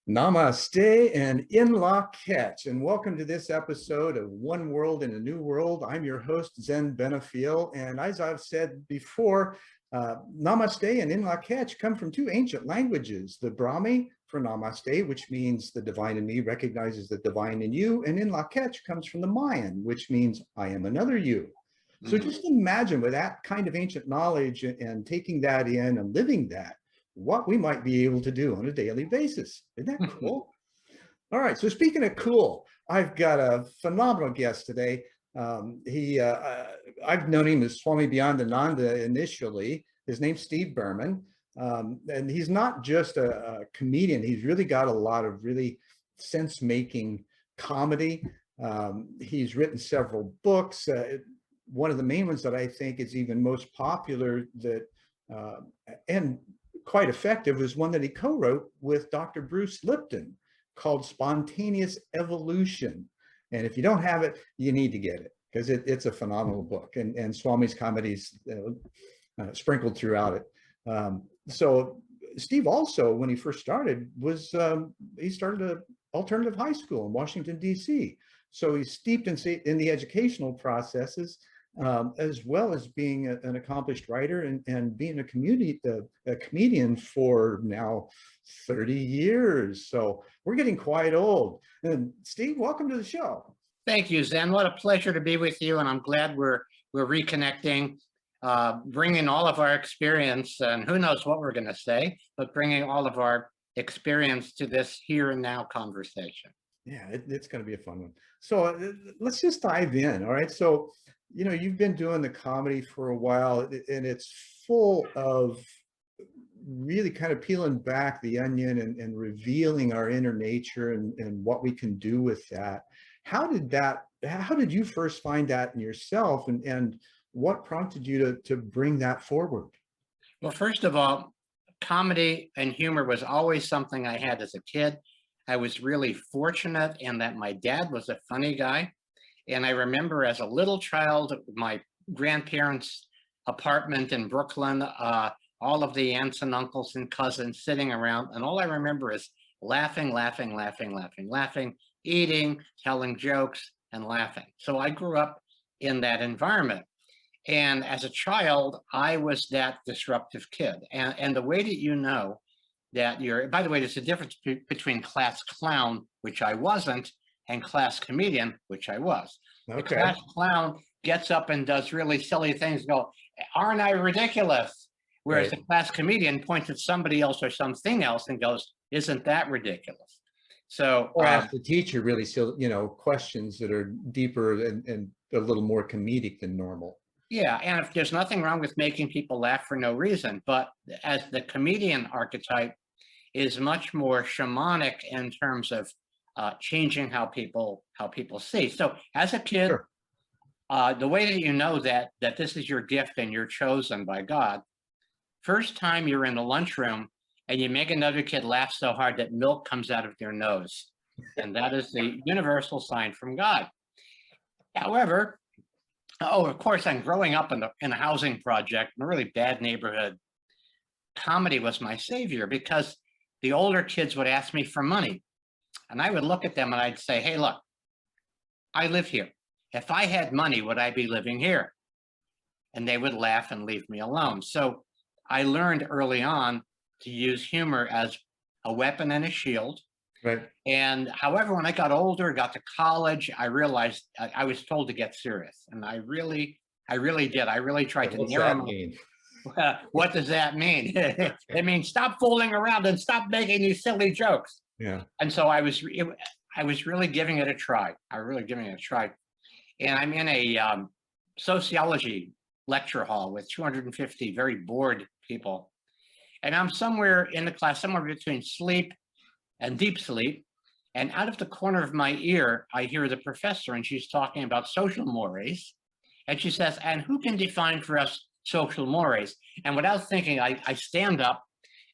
Namaste and in-law catch, and welcome to this episode of One World in a New World. I'm your host, Zen Benefiel, and as I've said before, Namaste and in-law catch come from two ancient languages, the Brahmi for Namaste, which means the divine in me recognizes the divine in you, and in-law catch comes from the Mayan, which means I am another you. So just imagine with that kind of ancient knowledge and taking that in and living that, what we might be able to do on a daily basis. Isn't that cool? All right, so speaking of cool, I've got a phenomenal guest today. I've known him as Swami Beyondananda initially. His name's Steve Bhaerman, and he's not just a comedian. He's really got a lot of really sense-making comedy. He's written several books. One of the main ones that I think is even most popular and quite effective is one that he co-wrote with Dr. Bruce Lipton called Spontaneous Evolution. And if you don't have it, you need to get it because it's a phenomenal book. And Swami's comedies sprinkled throughout it. So Steve also, when he first started, he started an alternative high school in Washington, D.C. So he's steeped in the educational processes, as well as being an accomplished writer and being a comedian for now 30 years. So we're getting quite old. And Steve, welcome to the show. Thank you, Zen. What a pleasure to be with you. And I'm glad we're reconnecting, bringing all of our experience, and who knows what we're going to say, but bringing all of our experience to this here and now conversation. Yeah, it's going to be a fun one. So let's just dive in. All right. So, you know, you've been doing the comedy for a while, and it's full of really kind of peeling back the onion and revealing our inner nature and what we can do with that. How did you first find that in yourself, and what prompted you to bring that forward? Well, first of all, comedy and humor was always something I had as a kid. I was really fortunate in that my dad was a funny guy. And I remember as a little child, my grandparents' apartment in Brooklyn, all of the aunts and uncles and cousins sitting around. And all I remember is laughing, eating, telling jokes, and laughing. So I grew up in that environment. And as a child, I was that disruptive kid. And the way that you know that by the way, there's a difference between class clown, which I wasn't, and class comedian, which I was. Okay. The class clown gets up and does really silly things, go, aren't I ridiculous? Whereas the class comedian points at somebody else or something else and goes, isn't that ridiculous? So or ask the teacher really, questions that are deeper and a little more comedic than normal. Yeah, and if there's nothing wrong with making people laugh for no reason, but as the comedian archetype is much more shamanic in terms of changing how people see. So as a kid, sure. The way that you know that this is your gift and you're chosen by God, first time you're in the lunchroom and you make another kid laugh so hard that milk comes out of their nose. And that is the universal sign from God. However, of course, I'm growing up in a housing project in a really bad neighborhood. Comedy was my savior because the older kids would ask me for money. And I would look at them and I'd say, hey, look, I live here. If I had money, would I be living here? And they would laugh and leave me alone. So I learned early on to use humor as a weapon and a shield. Right. And however, when I got older, got to college, I realized I was told to get serious. And I really did. I really tried to narrow my. What does that mean? It means stop fooling around and stop making these silly jokes. Yeah. And so I was really giving it a try. And I'm in a sociology lecture hall with 250 very bored people. And I'm somewhere in the class, somewhere between sleep and deep sleep. And out of the corner of my ear, I hear the professor, and she's talking about social mores. And she says, and who can define for us social mores? And without thinking, I stand up,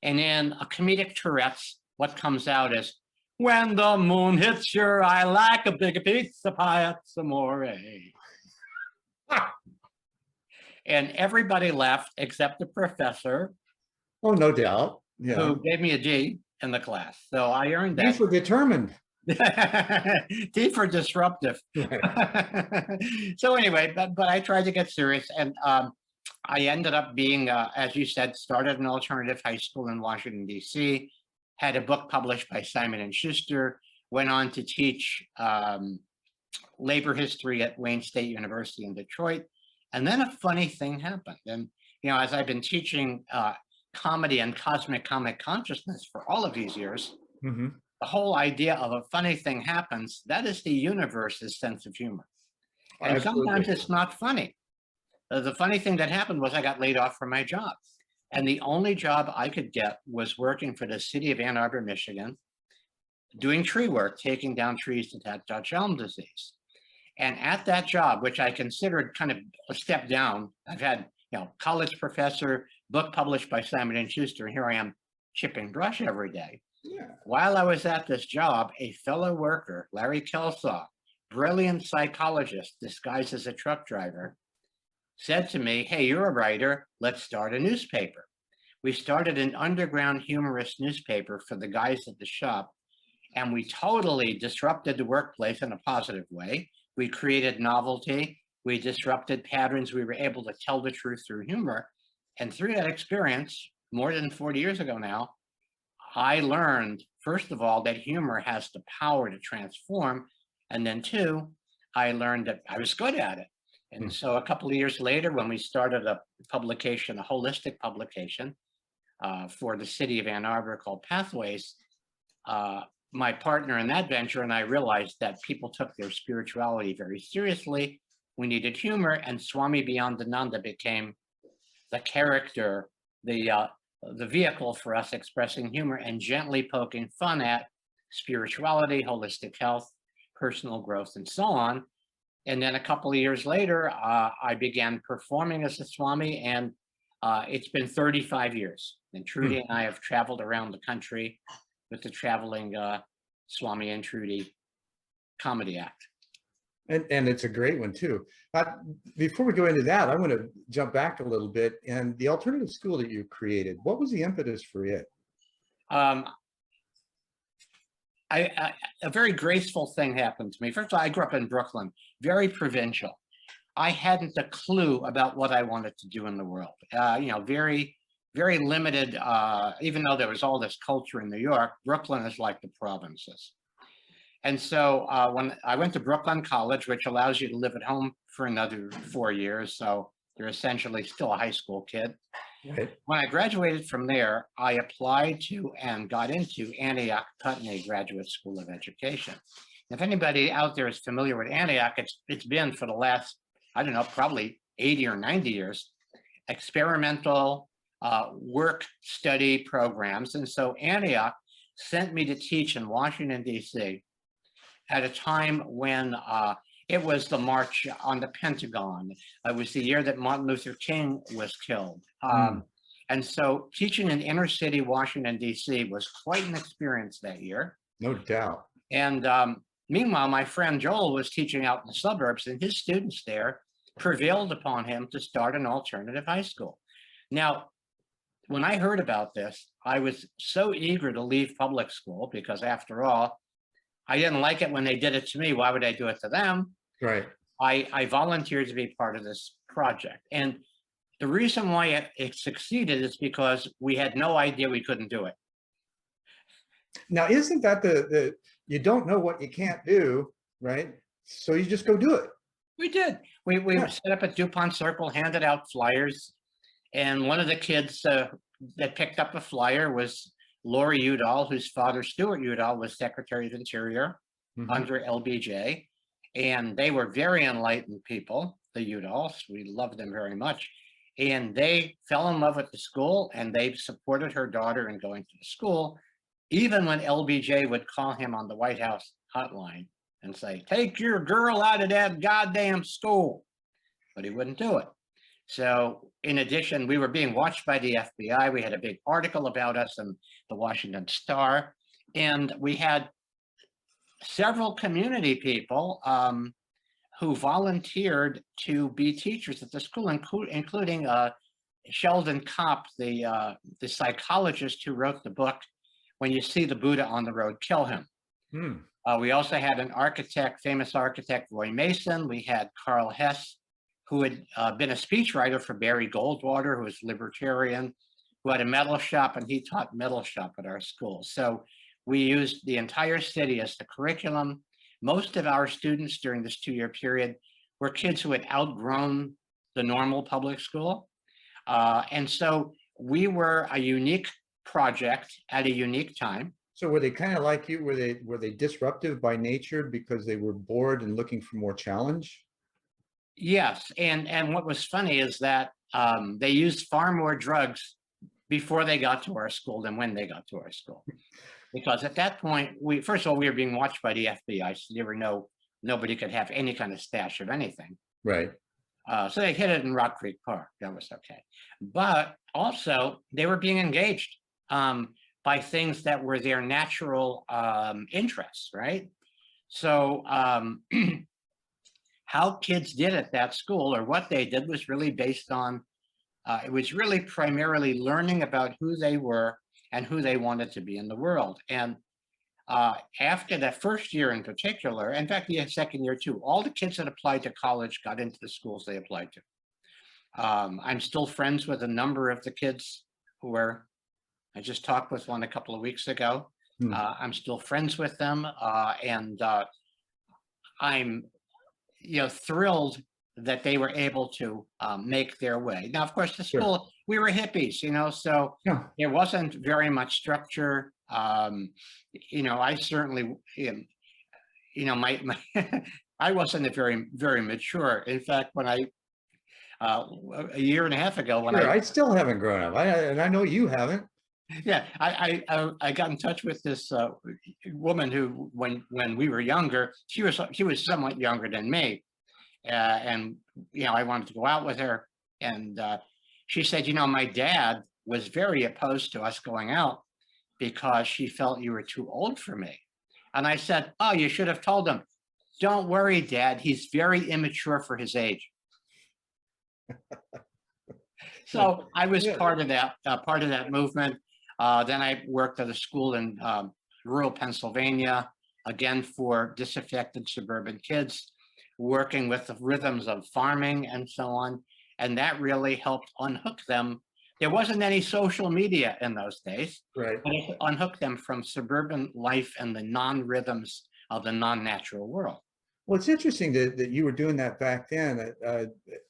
and in a comedic Tourette's, what comes out is, when the moon hits your eye like a big pizza pie, it's amore. And everybody laughed except the professor. Oh, no doubt. Yeah. Who gave me a D. in the class. So I earned These that. were determined. D for disruptive. So anyway, but I tried to get serious, and I ended up being, as you said, started an alternative high school in Washington, D.C., had a book published by Simon and Schuster, went on to teach labor history at Wayne State University in Detroit. And then a funny thing happened. And, as I've been teaching comedy and cosmic comic consciousness for all of these years, Mm-hmm. the whole idea of a funny thing happens, that is the universe's sense of humor. And Absolutely. sometimes it's not funny. The funny thing that happened was I got laid off from my job. And the only job I could get was working for the city of Ann Arbor, Michigan, doing tree work, taking down trees to detect Dutch elm disease. And at that job, which I considered kind of a step down, I've had, college professor, book published by Simon and Schuster, and here I am chipping brush every day. Yeah. While I was at this job, a fellow worker, Larry Kelsaw, brilliant psychologist disguised as a truck driver, said to me, "Hey, you're a writer, let's start a newspaper." We started an underground humorist newspaper for the guys at the shop, and we totally disrupted the workplace in a positive way. We created novelty, we disrupted patterns, we were able to tell the truth through humor. And through that experience, more than 40 years ago now, I learned, first of all, that humor has the power to transform. And then two, I learned that I was good at it. And so a couple of years later, when we started a publication, a holistic publication for the city of Ann Arbor called Pathways, my partner in that venture and I realized that people took their spirituality very seriously. We needed humor, and Swami Beyondananda became the character, the vehicle for us expressing humor and gently poking fun at spirituality, holistic health, personal growth, and so on. And then a couple of years later, I began performing as a Swami, and it's been 35 years. And Trudy and I have traveled around the country with the traveling Swami and Trudy comedy act. And it's a great one too. But before we go into that, I want to jump back a little bit. And the alternative school that you created, what was the impetus for it? A very graceful thing happened to me. First of all, I grew up in Brooklyn, very provincial. I hadn't a clue about what I wanted to do in the world. Very, very limited. Even though there was all this culture in New York, Brooklyn is like the provinces. And so when I went to Brooklyn College, which allows you to live at home for another 4 years, so you're essentially still a high school kid. Right. When I graduated from there, I applied to and got into Antioch Putney Graduate School of Education. If anybody out there is familiar with Antioch, it's been for the last, I don't know, probably 80 or 90 years, experimental work study programs. And so Antioch sent me to teach in Washington, D.C. at a time when it was the March on the Pentagon. It was the year that Martin Luther King was killed. And so teaching in inner city Washington, D.C. was quite an experience that year. No doubt. And meanwhile, my friend Joel was teaching out in the suburbs, and his students there prevailed upon him to start an alternative high school. Now, when I heard about this, I was so eager to leave public school because, after all, I didn't like it when they did it to me. Why would I do it to them? Right. I volunteered to be part of this project. And the reason why it succeeded is because we had no idea we couldn't do it. Now, isn't that the you don't know what you can't do, right? So you just go do it. We did. We set up at DuPont Circle, handed out flyers. And one of the kids that picked up a flyer was Lori Udall, whose father, Stuart Udall, was Secretary of Interior under LBJ. And they were very enlightened people, the Udalls. We loved them very much. And they fell in love with the school, and they supported her daughter in going to the school, even when LBJ would call him on the White House hotline and say, "Take your girl out of that goddamn school." But he wouldn't do it. So in addition, we were being watched by the FBI. We had a big article about us in the Washington Star. And we had several community people who volunteered to be teachers at the school, including Sheldon Kopp, the psychologist who wrote the book, when you see the Buddha on the road, kill him. Hmm. We also had an architect, famous architect, Roy Mason. We had Carl Hess, who had been a speechwriter for Barry Goldwater, who was libertarian, who had a metal shop, and he taught metal shop at our school. So we used the entire city as the curriculum. Most of our students during this 2-year period were kids who had outgrown the normal public school. And so we were a unique project at a unique time. So were they kind of like you? Were they disruptive by nature because they were bored and looking for more challenge? Yes, and what was funny is that they used far more drugs before they got to our school than when they got to our school. Because at that point, first of all, we were being watched by the FBI, so there were nobody could have any kind of stash of anything. Right. So they hid it in Rock Creek Park. That was okay. But also, they were being engaged by things that were their natural interests, right? So how kids did at that school, or what they did, was really based on, it was really primarily learning about who they were and who they wanted to be in the world. And after that first year in particular, in fact, the second year too, all the kids that applied to college got into the schools they applied to. I'm still friends with a number of the kids who were, I just talked with one a couple of weeks ago. I'm still friends with them, and I'm thrilled that they were able to make their way. Now, of course, the school, we were hippies, so there wasn't very much structure. I certainly, I wasn't very, very mature. In fact, when a year and a half ago, when I still haven't grown up, and I know you haven't. Yeah, I got in touch with this woman who, when we were younger, she was somewhat younger than me, and I wanted to go out with her, and she said, my dad was very opposed to us going out because she felt you were too old for me. And I said, oh, you should have told him, don't worry, Dad, he's very immature for his age. So I was part of that movement. Then I worked at a school in rural Pennsylvania, again for disaffected suburban kids, working with the rhythms of farming and so on. And that really helped unhook them. There wasn't any social media in those days, right? But it unhooked them from suburban life and the non-rhythms of the non-natural world. Well, it's interesting that you were doing that back then,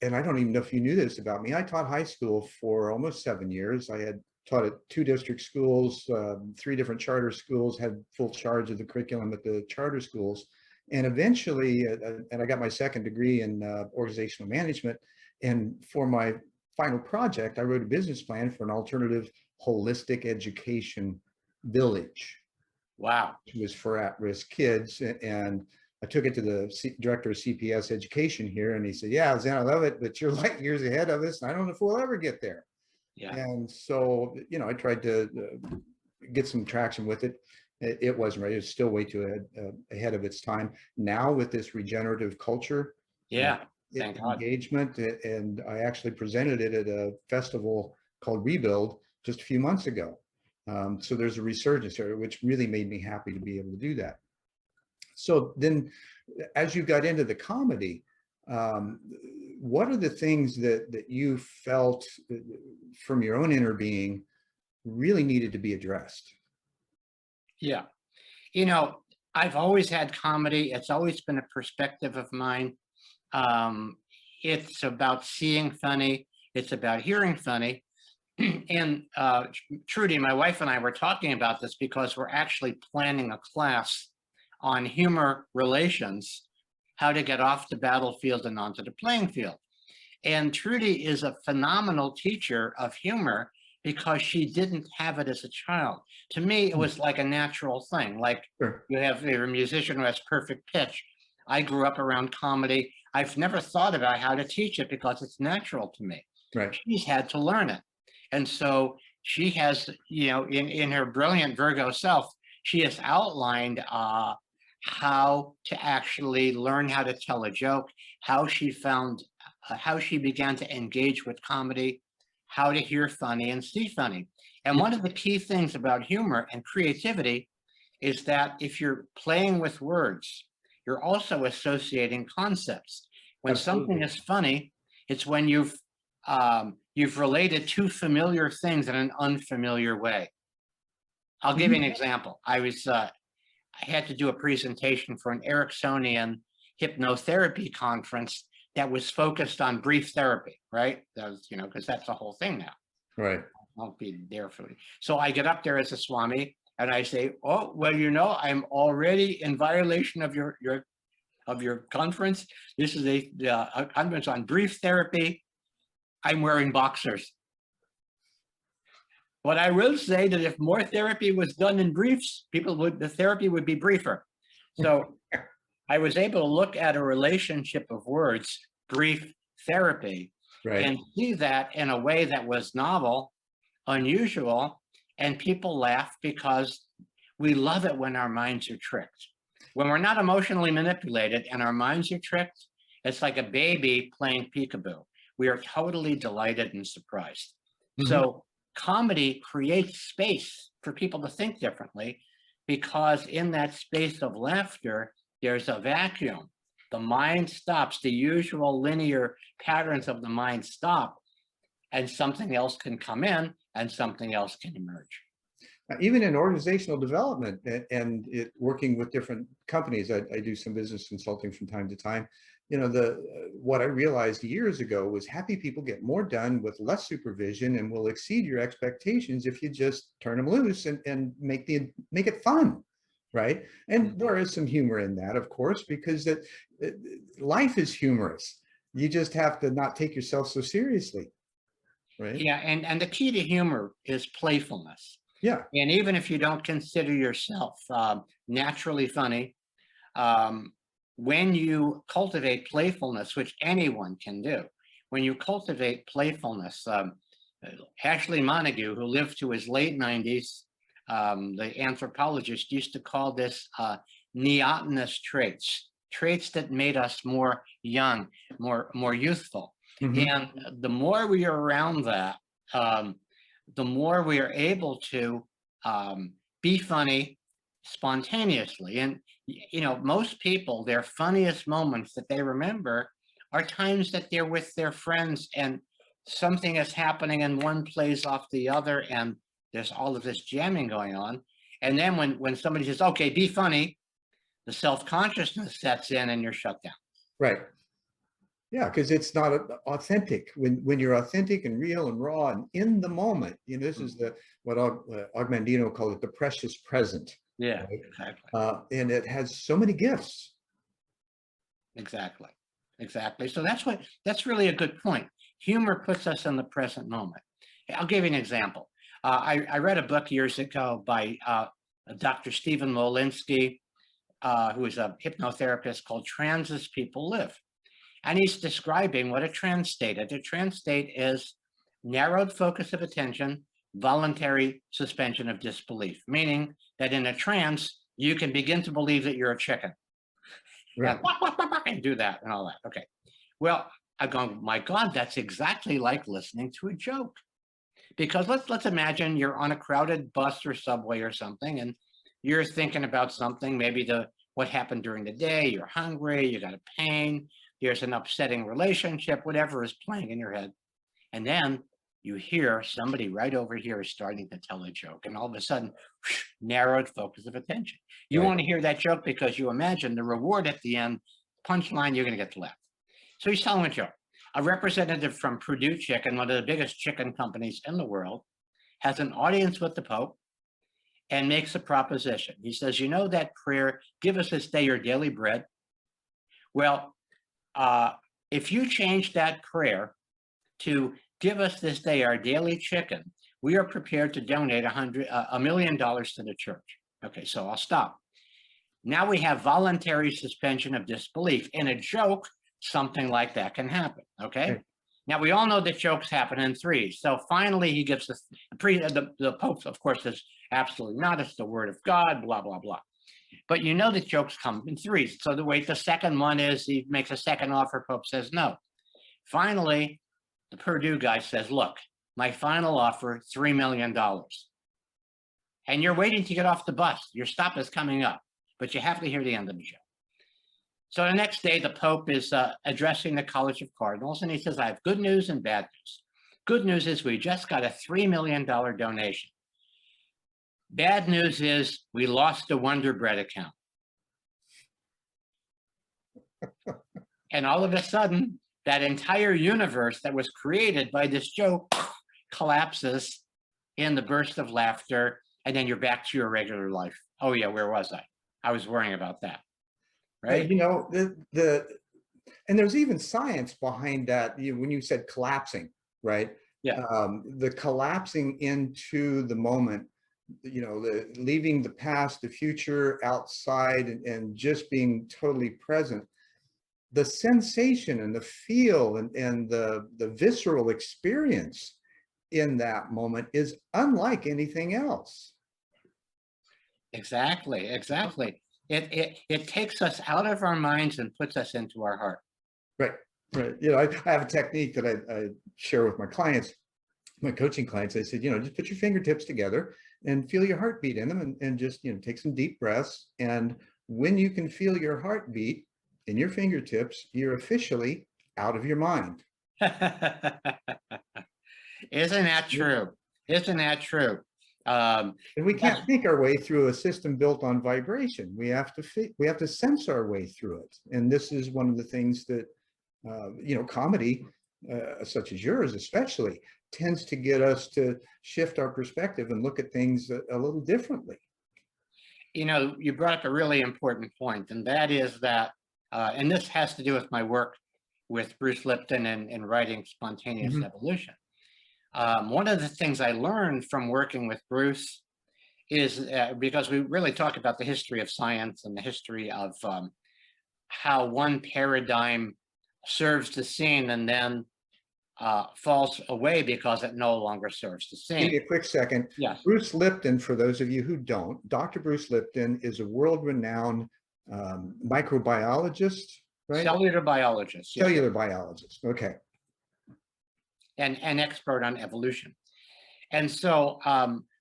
and I don't even know if you knew this about me. I taught high school for almost 7 years. I had taught at 2 district schools, 3 different charter schools, had full charge of the curriculum at the charter schools. And eventually, and I got my second degree in organizational management. And for my final project, I wrote a business plan for an alternative holistic education village. Wow. Which was for at-risk kids. And I took it to the director of CPS education here, and he said, yeah, Zen, I love it, but you're light years ahead of us, and I don't know if we'll ever get there. Yeah. And so, I tried to get some traction with it. It wasn't ready. It was still way too ahead of its time. Now with this regenerative culture, engagement, and I actually presented it at a festival called Rebuild just a few months ago. So there's a resurgence there, which really made me happy to be able to do that. So then, as you got into the comedy, what are the things that you felt from your own inner being really needed to be addressed? Yeah. I've always had comedy. It's always been a perspective of mine. It's about seeing funny. It's about hearing funny. And Trudy, my wife, and I were talking about this because we're actually planning a class on humor relations, how to get off the battlefield and onto the playing field. And Trudy is a phenomenal teacher of humor because she didn't have it as a child. To me, it was like a natural thing. Like you're a musician who has perfect pitch. I grew up around comedy. I've never thought about how to teach it because it's natural to me. Right. She's had to learn it. And so she has, in her brilliant Virgo self, she has outlined how to actually learn how to tell a joke, how she began to engage with comedy, how to hear funny and see funny. And one of the key things about humor and creativity is that if you're playing with words, you're also associating concepts. When Absolutely. something is funny, it's when you've related two familiar things in an unfamiliar way. I'll give you an example. I had to do a presentation for an Ericksonian hypnotherapy conference that was focused on brief therapy, right? That was, because that's the whole thing now. Right. Won't be there for me. So I get up there as a Swami and I say, oh, well, I'm already in violation of your conference. This is a conference on brief therapy. I'm wearing boxers. But I will say that if more therapy was done in briefs, the therapy would be briefer. So I was able to look at a relationship of words, brief therapy, Right. and see that in a way that was novel, unusual, and people laugh because we love it when our minds are tricked. When we're not emotionally manipulated and our minds are tricked, it's like a baby playing peekaboo. We are totally delighted and surprised. So comedy creates space for people to think differently, because in that space of laughter, there's a vacuum. The mind stops, the usual linear patterns of the mind stop, and something else can come in and something else can emerge. Even in organizational development and working with different companies, I do some business consulting from time to time. What I realized years ago was happy people get more done with less supervision and will exceed your expectations if you just turn them loose and make it fun, right? And there is some humor in that, of course, because life is humorous. You just have to not take yourself so seriously, right? Yeah, and the key to humor is playfulness. Yeah. And even if you don't consider yourself naturally funny, when you cultivate playfulness, which anyone can do, when you cultivate playfulness, Ashley Montague, who lived to his late 90s, the anthropologist, used to call this neotenous traits that made us more young, more youthful. And the more we are around that, the more we are able to be funny spontaneously. And, most people, their funniest moments that they remember are times that they're with their friends and something is happening and one plays off the other and there's all of this jamming going on. And then when somebody says, okay, be funny, the self-consciousness sets in and you're shut down. Right. Yeah, because it's not authentic. When you're authentic and real and raw and in the moment, this is what Augmandino called it, the precious present. Yeah, right? exactly. And it has so many gifts. Exactly. So that's really a good point. Humor puts us in the present moment. I'll give you an example. I read a book years ago by Dr. Stephen Molinsky, who is a hypnotherapist, called Trans as People Live. And he's describing what a trance state is. A trance state is narrowed focus of attention, voluntary suspension of disbelief, meaning that in a trance, you can begin to believe that you're a chicken. Right. And do that and all that. Okay. Well, I'm going, my God, that's exactly like listening to a joke. Because let's imagine you're on a crowded bus or subway or something, and you're thinking about something, maybe what happened during the day, you're hungry, you got a pain, there's an upsetting relationship, whatever is playing in your head. And then you hear somebody right over here is starting to tell a joke, and all of a sudden, whoosh, narrowed focus of attention. You want to hear that joke because you imagine the reward at the end, punchline, you're going to get the laugh. So he's telling a joke. A representative from Purdue Chicken, one of the biggest chicken companies in the world, has an audience with the Pope and makes a proposition. He says, that prayer, give us this day your daily bread. Well, if you change that prayer to give us this day our daily chicken, we are prepared to donate $1 million to the church. Okay, so I'll stop. Now we have voluntary suspension of disbelief. In a joke, something like that can happen, okay? Now, we all know that jokes happen in threes. So finally, he gives us, the Pope, of course, says, absolutely not, it's the word of God, blah, blah, blah. But that jokes come in threes. So the second one is, he makes a second offer, Pope says no. Finally, the Purdue guy says, look, My final offer, $3 million. And you're waiting to get off the bus. Your stop is coming up, but you have to hear the end of the show. So the next day, the Pope is addressing the College of Cardinals, and he says, I have good news and bad news. Good news is we just got a $3 million donation. Bad news is we lost a Wonder Bread account. And all of a sudden, that entire universe that was created by this joke collapses in the burst of laughter, and then you're back to your regular life. Oh yeah, where was I? I was worrying about that, right? You know, and there's even science behind that. When you said collapsing, right? Yeah. The collapsing into the moment, you know, leaving the past, the future outside, and just being totally present. The sensation and the feel and the visceral experience in that moment is unlike anything else. Exactly. It takes us out of our minds and puts us into our heart. Right. You know, I have a technique that I share with my clients, my coaching clients. I said, you know, just put your fingertips together and feel your heartbeat in them, and just, you know, take some deep breaths. And when you can feel your heartbeat in your fingertips, you're officially out of your mind. Isn't that true? Isn't that true? And we can't think our way through a system built on vibration. We have to sense our way through it. And this is one of the things that, you know, comedy, such as yours especially, tends to get us to shift our perspective and look at things a little differently. You know, you brought up a really important point, and that is that, and this has to do with my work with Bruce Lipton and writing Spontaneous Evolution. One of the things I learned from working with Bruce is, because we really talk about the history of science and the history of how one paradigm serves the scene and then falls away because it no longer serves the scene. Give me a quick second. Yes. Bruce Lipton, for those of you who don't, Dr. Bruce Lipton is a world-renowned microbiologist, right? Cellular biologist. Yes. Cellular biologist. Okay. And an expert on evolution. And so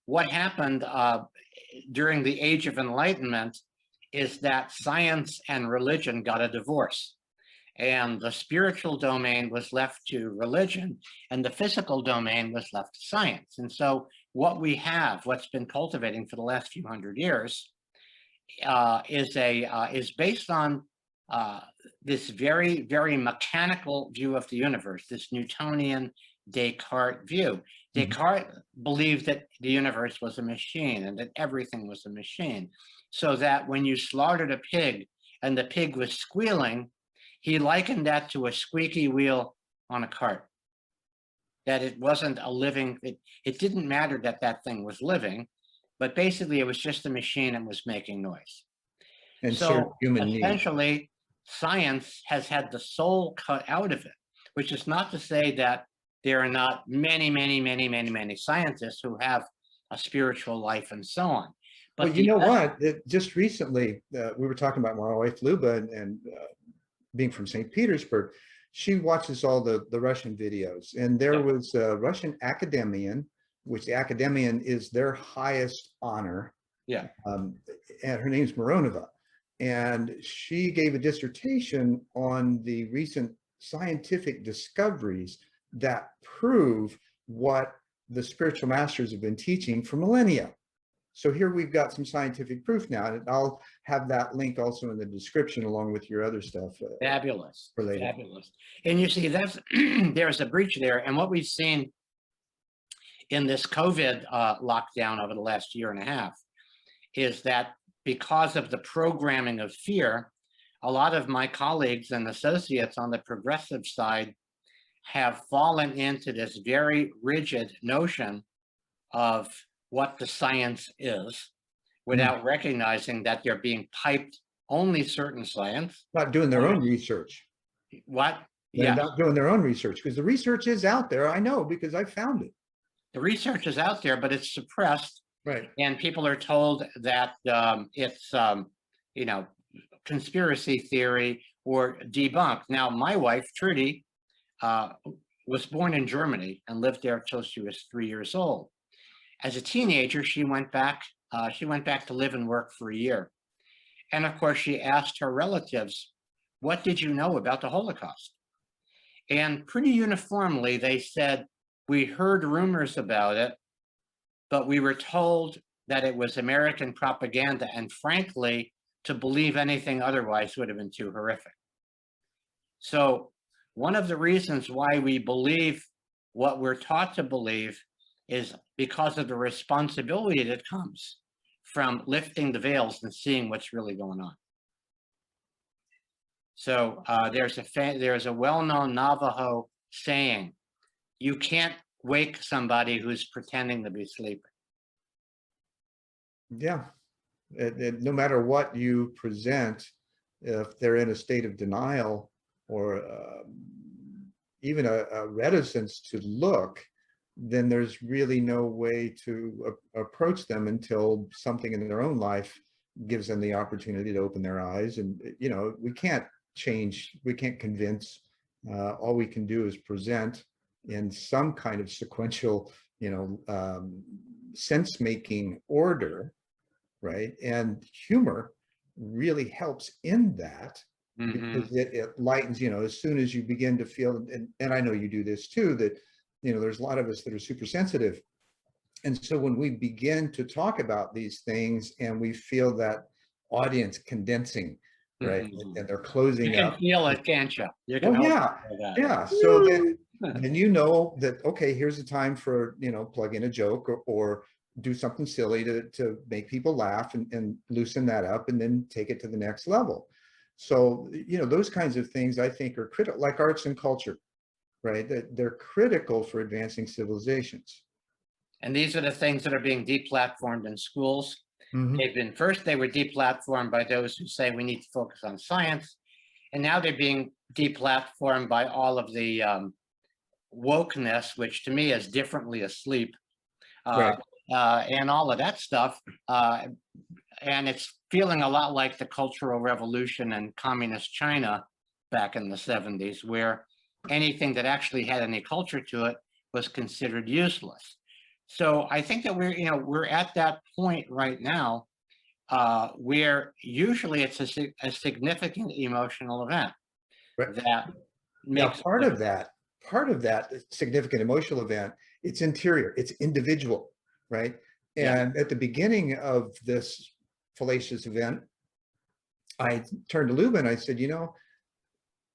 what happened during the Age of Enlightenment is that science and religion got a divorce. And the spiritual domain was left to religion, and the physical domain was left to science. And so what we have, what's been cultivating for the last few hundred years, is based on this very, very mechanical view of the universe, this Newtonian Descartes view. Descartes believed that the universe was a machine and that everything was a machine, so that when you slaughtered a pig and the pig was squealing, he likened that to a squeaky wheel on a cart. That it wasn't a living, it didn't matter that that thing was living, but basically it was just a machine and was making noise. And so human essentially, needs. Science has had the soul cut out of it, which is not to say that there are not many scientists who have a spiritual life and so on. But well, you know what? Just recently, we were talking about my wife, Luba, and being from St. Petersburg, she watches all the Russian videos. And there was a Russian academician, which the academician is their highest honor. Yeah. And her name's Mironova. And she gave a dissertation on the recent scientific discoveries that prove what the spiritual masters have been teaching for millennia. So here we've got some scientific proof now, and I'll have that link also in the description along with your other stuff. Fabulous, related. fabulous. And you see, that's there's a breach there. And what we've seen in this COVID lockdown over the last year and a half is that because of the programming of fear, a lot of my colleagues and associates on the progressive side have fallen into this very rigid notion of what the science is, without recognizing that they're being piped only certain science. Not doing their own research. What? They're not doing their own research, because the research is out there. I know, because I found it. The research is out there, but it's suppressed. Right. And people are told that it's, you know, conspiracy theory or debunked. Now, my wife, Trudy, was born in Germany and lived there till she was 3 years old. As a teenager, she went back to live and work for a year. And of course, she asked her relatives, "What did you know about the Holocaust?" And pretty uniformly, they said, "We heard rumors about it, but we were told that it was American propaganda. And frankly, to believe anything otherwise would have been too horrific." So one of the reasons why we believe what we're taught to believe is because of the responsibility that comes from lifting the veils and seeing what's really going on. So there's a well-known Navajo saying, "You can't wake somebody who's pretending to be sleeping." Yeah. No matter what you present, if they're in a state of denial or even a reticence to look, then there's really no way to approach them until something in their own life gives them the opportunity to open their eyes. And, we can't change, we can't convince. All we can do is present in some kind of sequential, sense-making order, right? And humor really helps in that, because it lightens, as soon as you begin to feel, and I know you do this too, that, there's a lot of us that are super sensitive. And so when we begin to talk about these things and we feel that audience condensing, right? And they're closing You up. can feel it, can't you? You can Oh, yeah. Yeah. So then that, okay, here's a time for, plug in a joke or do something silly to make people laugh and loosen that up and then take it to the next level. So, those kinds of things I think are critical, like arts and culture, right? That they're critical for advancing civilizations. And these are the things that are being deplatformed in schools. They were deplatformed by those who say we need to focus on science. And now they're being deplatformed by all of the wokeness, which to me is differently asleep, Right. and all of that stuff. And it's feeling a lot like the Cultural Revolution in communist China back in the 70s, where anything that actually had any culture to it was considered useless. So I think that we're at that point right now where usually it's a significant emotional event Right. that Now, makes part of that significant emotional event, it's interior, it's individual, right? And at the beginning of this fallacious event, I turned to Luba and I said,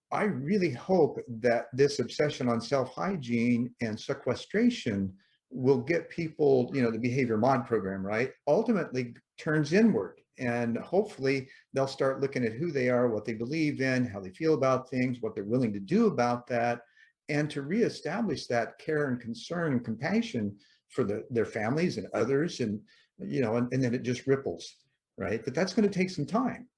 I really hope that this obsession on self-hygiene and sequestration will get people, the behavior mod program, right, ultimately turns inward. And hopefully they'll start looking at who they are, what they believe in, how they feel about things, what they're willing to do about that, and to reestablish that care and concern and compassion for their families and others. And, and then it just ripples, right? But that's going to take some time.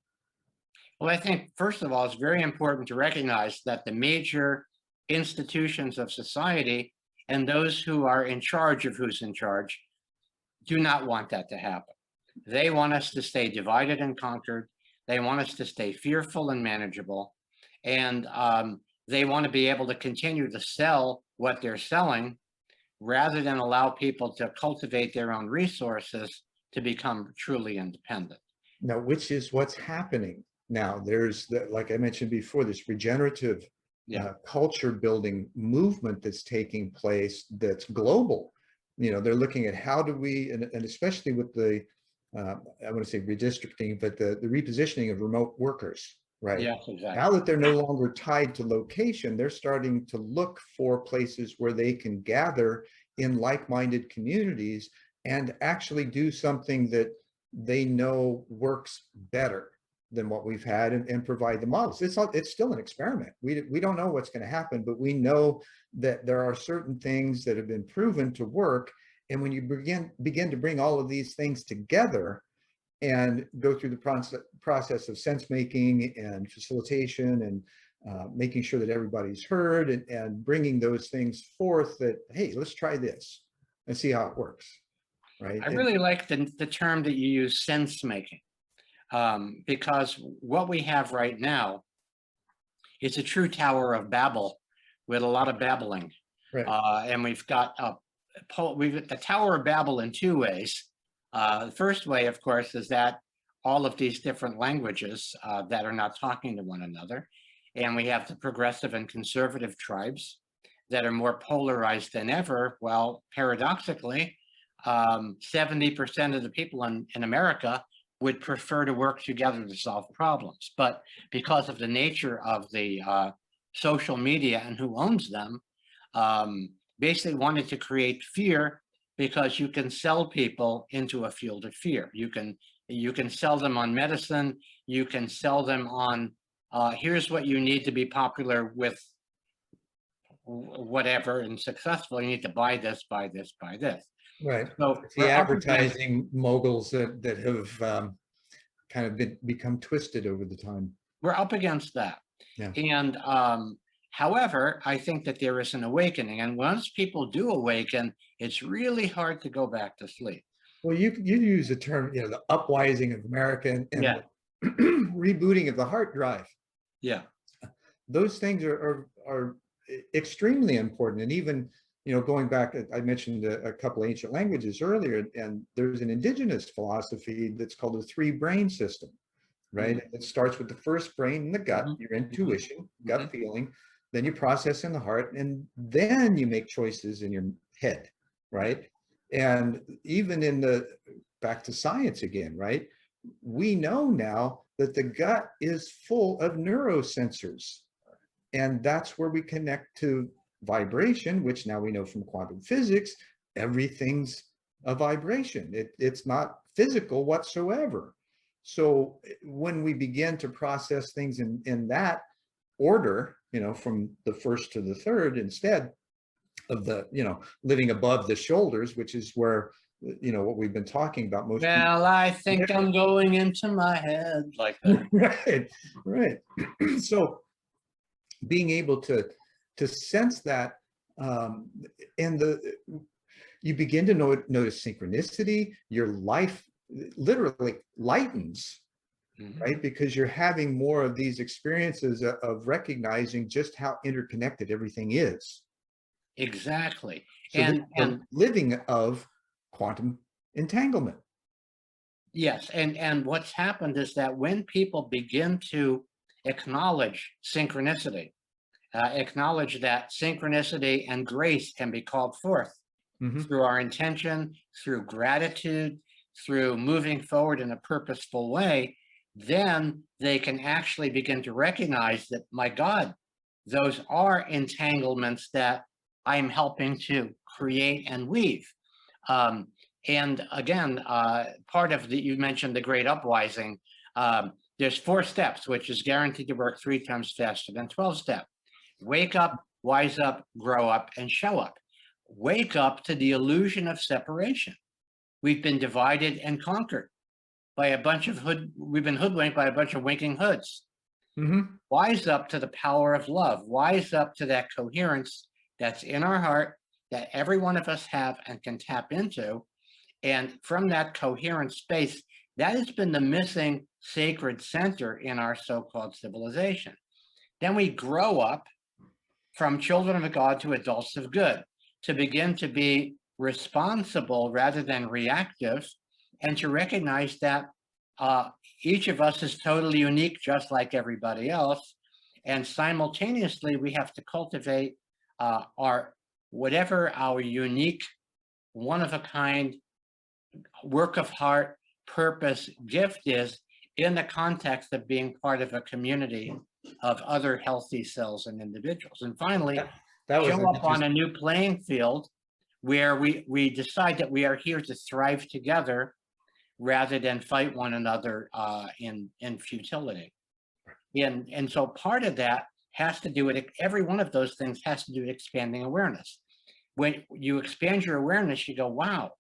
Well, I think, first of all, it's very important to recognize that the major institutions of society and those who are in charge of who's in charge do not want that to happen. They want us to stay divided and conquered. They want us to stay fearful and manageable. And they want to be able to continue to sell what they're selling rather than allow people to cultivate their own resources to become truly independent. Now, which is what's happening now. There's, like I mentioned before, this regenerative culture building movement that's taking place that's global. They're looking at how do we, and especially with the, I want to say redistricting, but the repositioning of remote workers, right? Yes, exactly. Now that they're no longer tied to location, they're starting to look for places where they can gather in like-minded communities and actually do something that they know works better than what we've had, and provide the models. It's still an experiment. We don't know what's going to happen, but we know that there are certain things that have been proven to work. And when you begin to bring all of these things together and go through the process of sense making and facilitation and making sure that everybody's heard, and bringing those things forth, that, hey, let's try this and see how it works, right? I really like the term that you use, sense making. Because what we have right now is a true Tower of Babel, with a lot of babbling. Right. And we've got the Tower of Babel in two ways. The first way, of course, is that all of these different languages that are not talking to one another. And we have the progressive and conservative tribes that are more polarized than ever. Well, paradoxically, 70% of the people in America would prefer to work together to solve problems. But because of the nature of the social media and who owns them, basically wanted to create fear, because you can sell people into a field of fear. You can sell them on medicine. You can sell them on, here's what you need to be popular with whatever and successful. You need to buy this, buy this, buy this. Right. So The advertising moguls that have kind of become twisted over the time. We're up against that. Yeah. And however, I think that there is an awakening. And once people do awaken, it's really hard to go back to sleep. Well, you use the term, the upwising of America and Yeah. the rebooting of the heart drive. Yeah. Those things are extremely important. And even, going back, I mentioned a couple of ancient languages earlier, and there's an indigenous philosophy that's called the three brain system, right? Mm-hmm. It starts with the first brain in the gut, Mm-hmm. your intuition, Mm-hmm. gut feeling, then you process in the heart, and then you make choices in your head, right? And even back to science again, right? We know now that the gut is full of neurosensors, and that's where we connect to vibration, which now we know from quantum physics, everything's a vibration. It's not physical whatsoever. So when we begin to process things in that order, from the first to the third, instead of the, living above the shoulders, which is where, what we've been talking about most people. Well, I think I'm going into my head like that. Right. So being able to sense that, and you begin to notice synchronicity, your life literally lightens, Mm-hmm. right? Because you're having more of these experiences of recognizing just how interconnected everything is. Exactly. So and living of quantum entanglement. Yes. And what's happened is that when people begin to acknowledge synchronicity, acknowledge that synchronicity and grace can be called forth Mm-hmm. through our intention, through gratitude, through moving forward in a purposeful way, then they can actually begin to recognize that, my God, those are entanglements that I'm helping to create and weave. And again, part of you mentioned the Great Upwising. There's 4 steps, which is guaranteed to work 3 times faster than 12-step. Wake up, wise up, grow up, and show up. Wake up to the illusion of separation. We've been divided and conquered by a bunch of we've been hoodwinked by a bunch of winking hoods. Mm-hmm. Wise up to the power of love. Wise up to that coherence that's in our heart, that every one of us have and can tap into. And from that coherent space, that has been the missing sacred center in our so-called civilization. Then we grow up from children of God to adults of good, to begin to be responsible rather than reactive, and to recognize that each of us is totally unique, just like everybody else. And simultaneously, we have to cultivate whatever our unique, one-of-a-kind work of heart, purpose, gift is, in the context of being part of a community of other healthy cells and individuals. And finally, show up on a new playing field where we decide that we are here to thrive together rather than fight one another in futility. And so part of that has to do with, every one of those things has to do with expanding awareness. When you expand your awareness, you go, wow,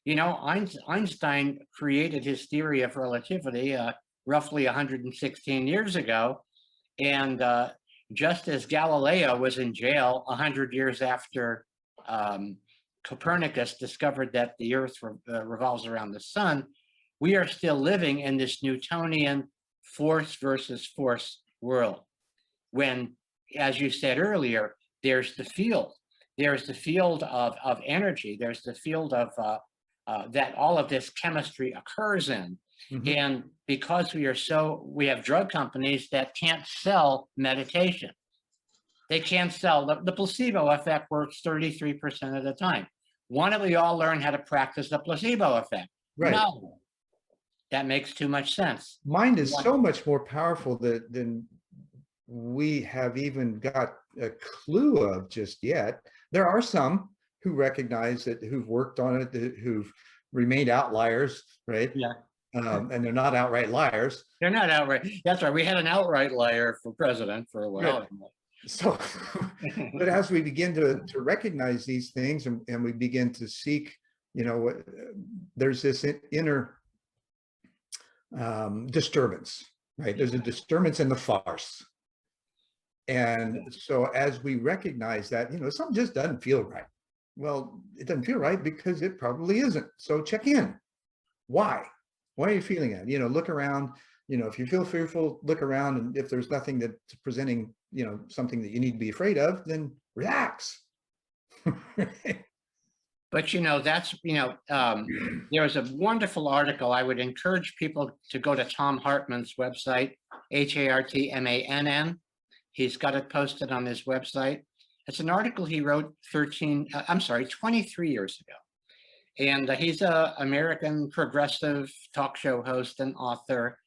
Einstein created his theory of relativity roughly 116 years ago. And just as Galileo was in jail 100 years after Copernicus discovered that the Earth revolves around the sun, we are still living in this Newtonian force versus force world. When as you said earlier, there's the field. There's the field of energy. There's the field of that all of this chemistry occurs in. And because we have drug companies that can't sell meditation. They can't sell, the placebo effect works 33% of the time. Why don't we all learn how to practice the placebo effect? Right. No, that makes too much sense. Mind is so much more powerful than we have even got a clue of just yet. There are some who recognize it, who've worked on it, who've remained outliers, right? Yeah. And they're not outright liars. They're not outright. That's right. We had an outright liar for president for a while. Right. So, but as we begin to recognize these things and we begin to seek, you know, there's this inner disturbance, right? There's a disturbance in the farce. And so as we recognize that, you know, something just doesn't feel right. Well, it doesn't feel right because it probably isn't. So check in. Why? Why are you feeling that? You know, look around. You know, if you feel fearful, look around. And if there's nothing that's presenting, you know, something that you need to be afraid of, then relax. But, you know, that's, you know, there was a wonderful article. I would encourage people to go to Tom Hartman's website, Hartmann. He's got it posted on his website. It's an article he wrote 23 years ago. And he's an American progressive talk show host and author,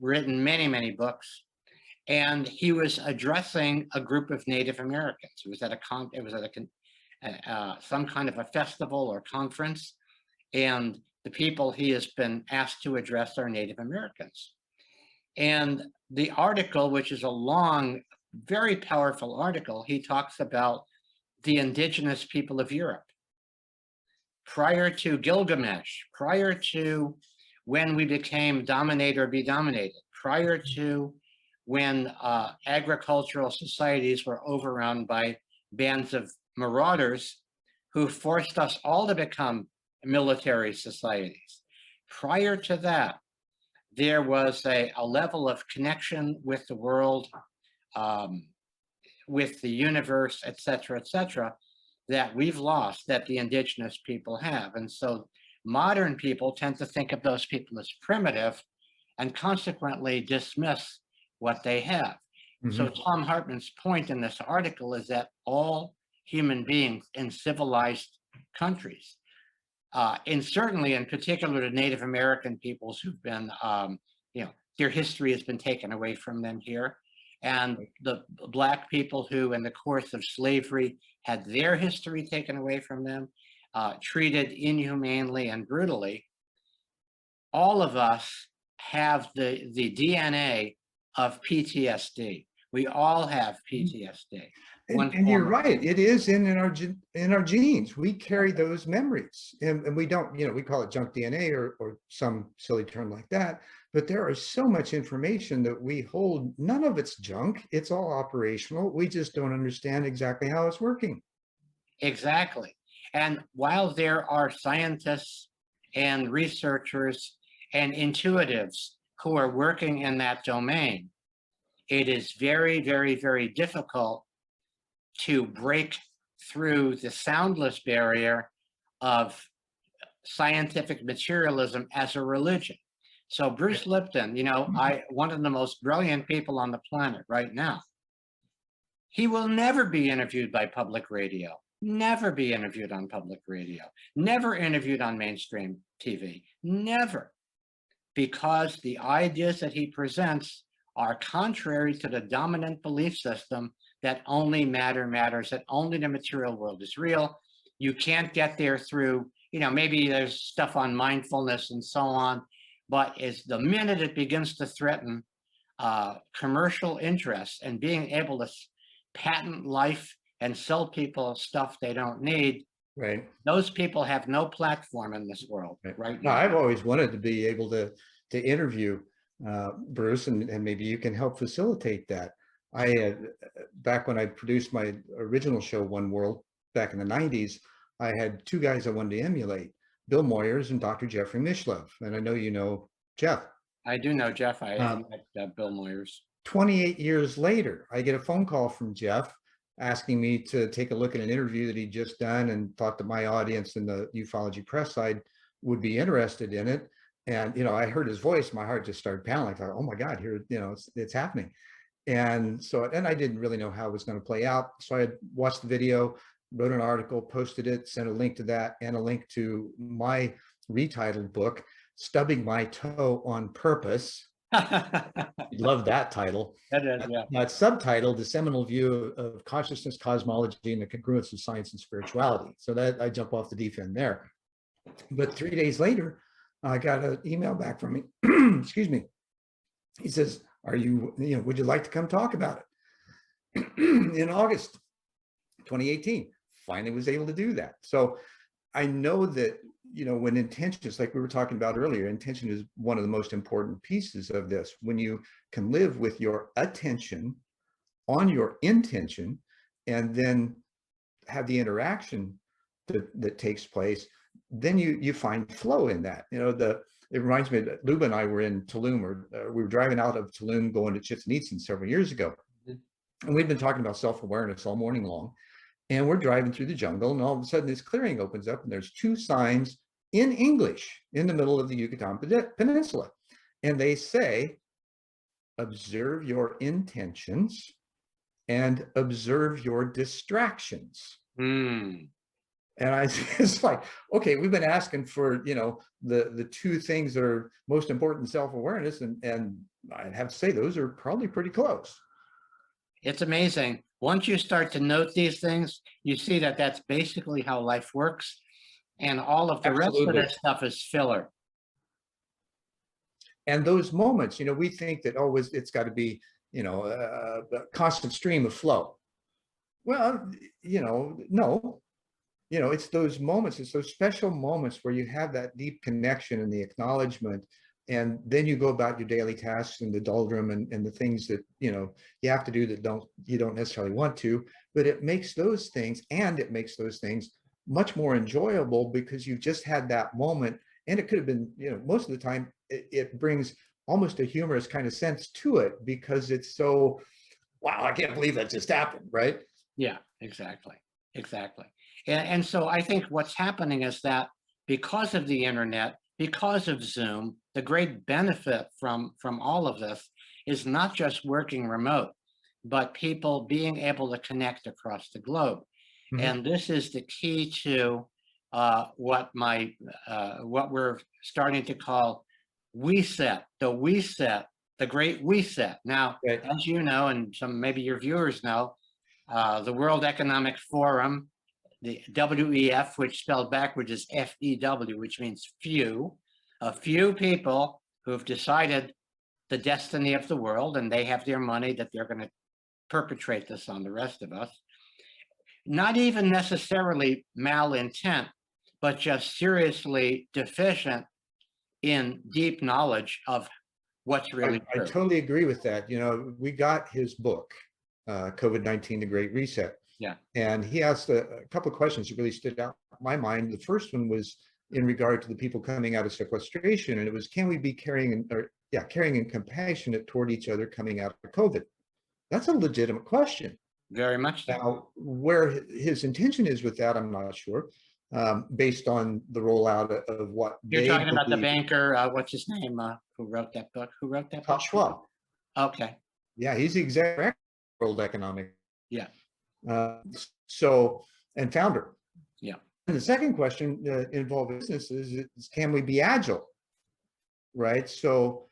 written many, many books. And he was addressing a group of Native Americans. It was at some kind of a festival or conference. And the people he has been asked to address are Native Americans. And the article, which is a long, very powerful article, he talks about the indigenous people of Europe. Prior to Gilgamesh, prior to when we became dominate or be dominated, prior to when agricultural societies were overrun by bands of marauders who forced us all to become military societies. Prior to that, there was a level of connection with the world, with the universe, et cetera, that we've lost, that the indigenous people have. And so modern people tend to think of those people as primitive and consequently dismiss what they have. So Tom Hartman's point in this article is that all human beings in civilized countries, and certainly in particular to Native American peoples who've been, you know, their history has been taken away from them here. And the Black people who in the course of slavery had their history taken away from them, treated inhumanely and brutally. All of us have the DNA of PTSD. We all have PTSD. And you're right. It is in our genes. We carry those memories, and we don't. You know, we call it junk DNA or some silly term like that. But there is so much information that we hold. None of it's junk. It's all operational. We just don't understand exactly how it's working. Exactly. And while there are scientists and researchers and intuitives who are working in that domain, it is very, very, very difficult to break through the soundless barrier of scientific materialism as a religion. So Bruce Lipton, you know, one of the most brilliant people on the planet right now, he will never be interviewed by public radio, never be interviewed on public radio, never interviewed on mainstream TV, never, because the ideas that he presents are contrary to the dominant belief system that only matter matters, that only the material world is real. You can't get there through, you know, maybe there's stuff on mindfulness and so on, but as the minute it begins to threaten commercial interests and being able to patent life and sell people stuff they don't need, right? Those people have no platform in this world right now. No, I've always wanted to be able to interview Bruce, and maybe you can help facilitate that. I had, back when I produced my original show, One World, back in the 90s, I had two guys I wanted to emulate, Bill Moyers and Dr. Jeffrey Mishlev. And I know you know Jeff. I do know Jeff. I met Bill Moyers. 28 years later, I get a phone call from Jeff asking me to take a look at an interview that he'd just done and thought that my audience in the ufology press side would be interested in it. And, I heard his voice, my heart just started pounding. I thought, oh my God, here, it's happening. And so, and I didn't really know how it was going to play out. So I had watched the video, wrote an article, posted it, sent a link to that and a link to my retitled book, Stubbing My Toe on Purpose. Love that title. That is, yeah. That subtitle, The Seminal View of Consciousness, Cosmology, and the Congruence of Science and Spirituality. So that I jump off the deep end there. But 3 days later, I got an email back from me. Excuse me. He says, would you like to come talk about it? In August 2018, finally was able to do that. So I know that, when intentions, like we were talking about earlier, intention is one of the most important pieces of this. When you can live with your attention on your intention and then have the interaction that takes place, then you find flow in that. It reminds me that Luba and I were in Tulum, or we were driving out of Tulum going to Chichen Itza several years ago. And we've been talking about self-awareness all morning long. And we're driving through the jungle, and all of a sudden this clearing opens up, and there's two signs in English in the middle of the Yucatan Peninsula. And they say, observe your intentions and observe your distractions. And it's like, okay, we've been asking for, the two things that are most important in self-awareness, and I'd have to say those are probably pretty close. It's amazing. Once you start to note these things, you see that that's basically how life works. And all of the rest of that stuff is filler. And those moments, we think that, it's got to be, a constant stream of flow. Well, no. It's those moments, it's those special moments where you have that deep connection and the acknowledgement, and then you go about your daily tasks and the doldrum and the things that, you have to do that you don't necessarily want to, but it makes those things much more enjoyable because you've just had that moment. And it could have been, most of the time it brings almost a humorous kind of sense to it because it's so, wow, I can't believe that just happened, right? Yeah, exactly. And so I think what's happening is that because of the internet, because of Zoom, the great benefit from all of this is not just working remote, but people being able to connect across the globe. Mm-hmm. And this is the key to what we're starting to call Weset, the Great Weset. Now, right. As you know, and maybe your viewers know, the World Economic Forum, the WEF, which spelled backwards is FEW, which means few, a few people who've decided the destiny of the world, and they have their money that they're going to perpetrate this on the rest of us. Not even necessarily malintent, but just seriously deficient in deep knowledge of what's really true. I totally agree with that. We got his book, COVID-19, The Great Reset. Yeah. And he asked a couple of questions that really stood out in my mind. The first one was in regard to the people coming out of sequestration. And it was, can we be caring and compassionate toward each other coming out of COVID? That's a legitimate question. Very much so. Now, where his intention is with that, I'm not sure, based on the rollout of what you're talking about. The banker, what's his name, who wrote that book? Klaus Schwab. Okay. Yeah, he's the executive director of World Economic. Yeah. And founder. Yeah. And the second question involved businesses is, can we be agile? Right. So,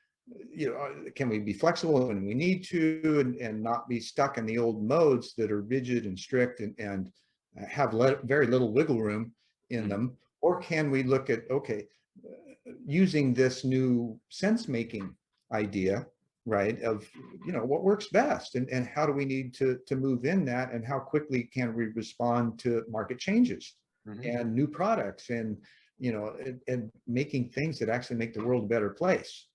can we be flexible when we need to and not be stuck in the old modes that are rigid and strict and have very little wiggle room in them? Or can we look at, using this new sense-making idea, right, of, what works best and how do we need to move in that, and how quickly can we respond to market changes and new products and, and making things that actually make the world a better place,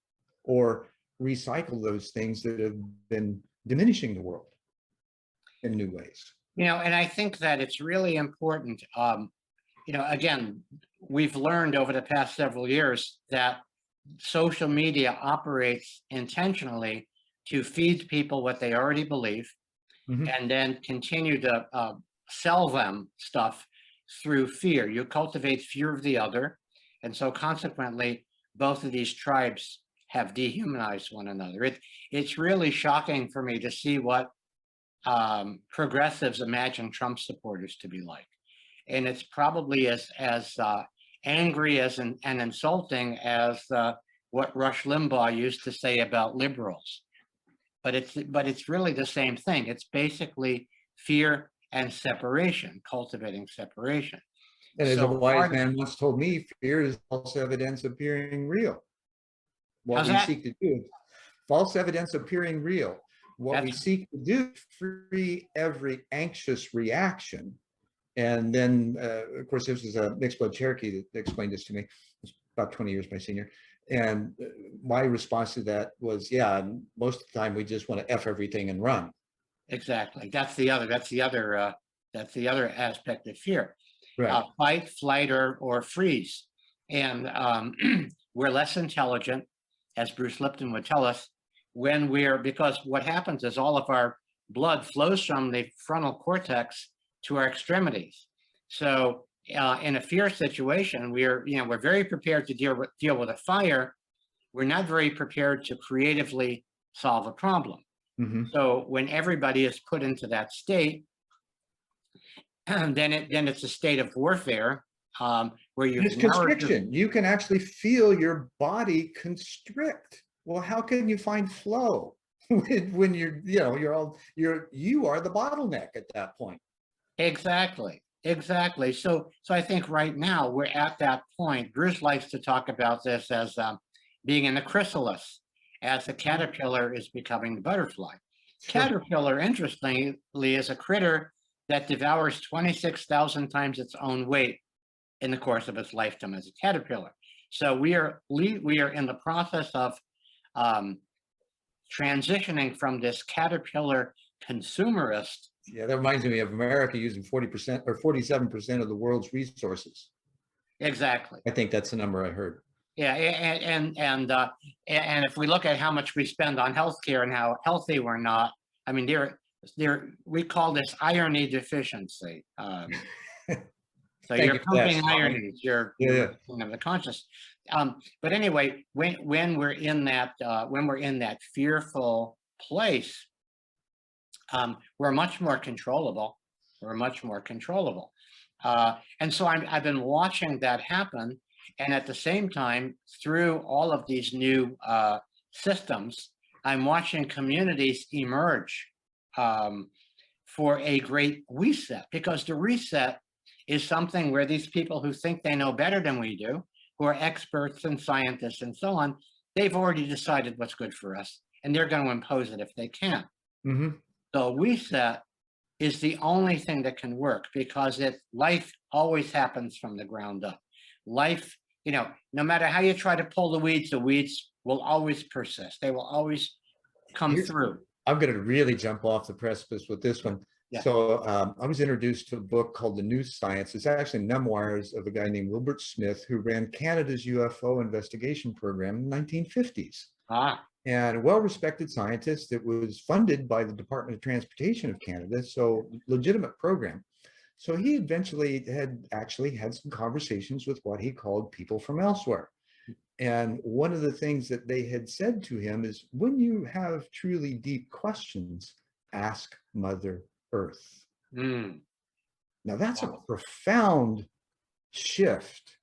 or recycle those things that have been diminishing the world in new ways. And I think that it's really important. Again, we've learned over the past several years that social media operates intentionally to feed people what they already believe, Mhm. and then continue to sell them stuff through fear. You cultivate fear of the other. And so consequently, both of these tribes have dehumanized one another. It's really shocking for me to see what progressives imagine Trump supporters to be like. And it's probably as angry as and insulting as what Rush Limbaugh used to say about liberals. But it's really the same thing. It's basically fear and separation, cultivating separation. And as a So wise man once told me, fear is false evidence appearing real. What how's we that? seek to do, false evidence appearing real. What we That's seek to do, free every anxious reaction. And then, of course, this was a mixed blood Cherokee that explained this to me. It's about 20 years my senior. And my response to that was, yeah, most of the time we just want to F everything and run. exactly. That's the other aspect of fear. Right. Fight, flight, or freeze. And we're less intelligent, as Bruce Lipton would tell us, because what happens is all of our blood flows from the frontal cortex to our extremities. So in a fear situation, we're very prepared to deal with a fire. We're not very prepared to creatively solve a problem. Mm-hmm. So when everybody is put into that state, then it's a state of warfare where it's constriction. You can actually feel your body constrict. Well, how can you find flow when you are the bottleneck at that point? Exactly. So I think right now we're at that point. Bruce likes to talk about this as being in the chrysalis, as the caterpillar is becoming the butterfly. Sure. Caterpillar, interestingly, is a critter that devours 26,000 times its own weight in the course of its lifetime as a caterpillar. So we are in the process of transitioning from this caterpillar consumerist. Yeah, that reminds me of America using 40% or 47% of the world's resources. Exactly. I think that's the number I heard. Yeah, and if we look at how much we spend on healthcare and how healthy we're not, I mean, we call this irony deficiency. So you're pumping ironies. You're the conscious. But anyway, when we're in that fearful place, we're much more controllable. And so I've been watching that happen. And at the same time, through all of these new systems, I'm watching communities emerge for a great reset, because the reset is something where these people who think they know better than we do, who are experts and scientists and so on, they've already decided what's good for us, and they're going to impose it if they can. Mm-hmm. So reset is the only thing that can work, because life always happens from the ground up. Life, no matter how you try to pull the weeds will always persist. They will always come through. I'm going to really jump off the precipice with this one. Yeah. So I was introduced to a book called The New Science. It's actually memoirs of a guy named Wilbert Smith, who ran Canada's UFO investigation program in the 1950s. And a well-respected scientist that was funded by the Department of Transportation of Canada, so legitimate program. So he eventually had some conversations with what he called people from elsewhere. And one of the things that they had said to him is, when you have truly deep questions, ask Mother Earth. Now that's a profound shift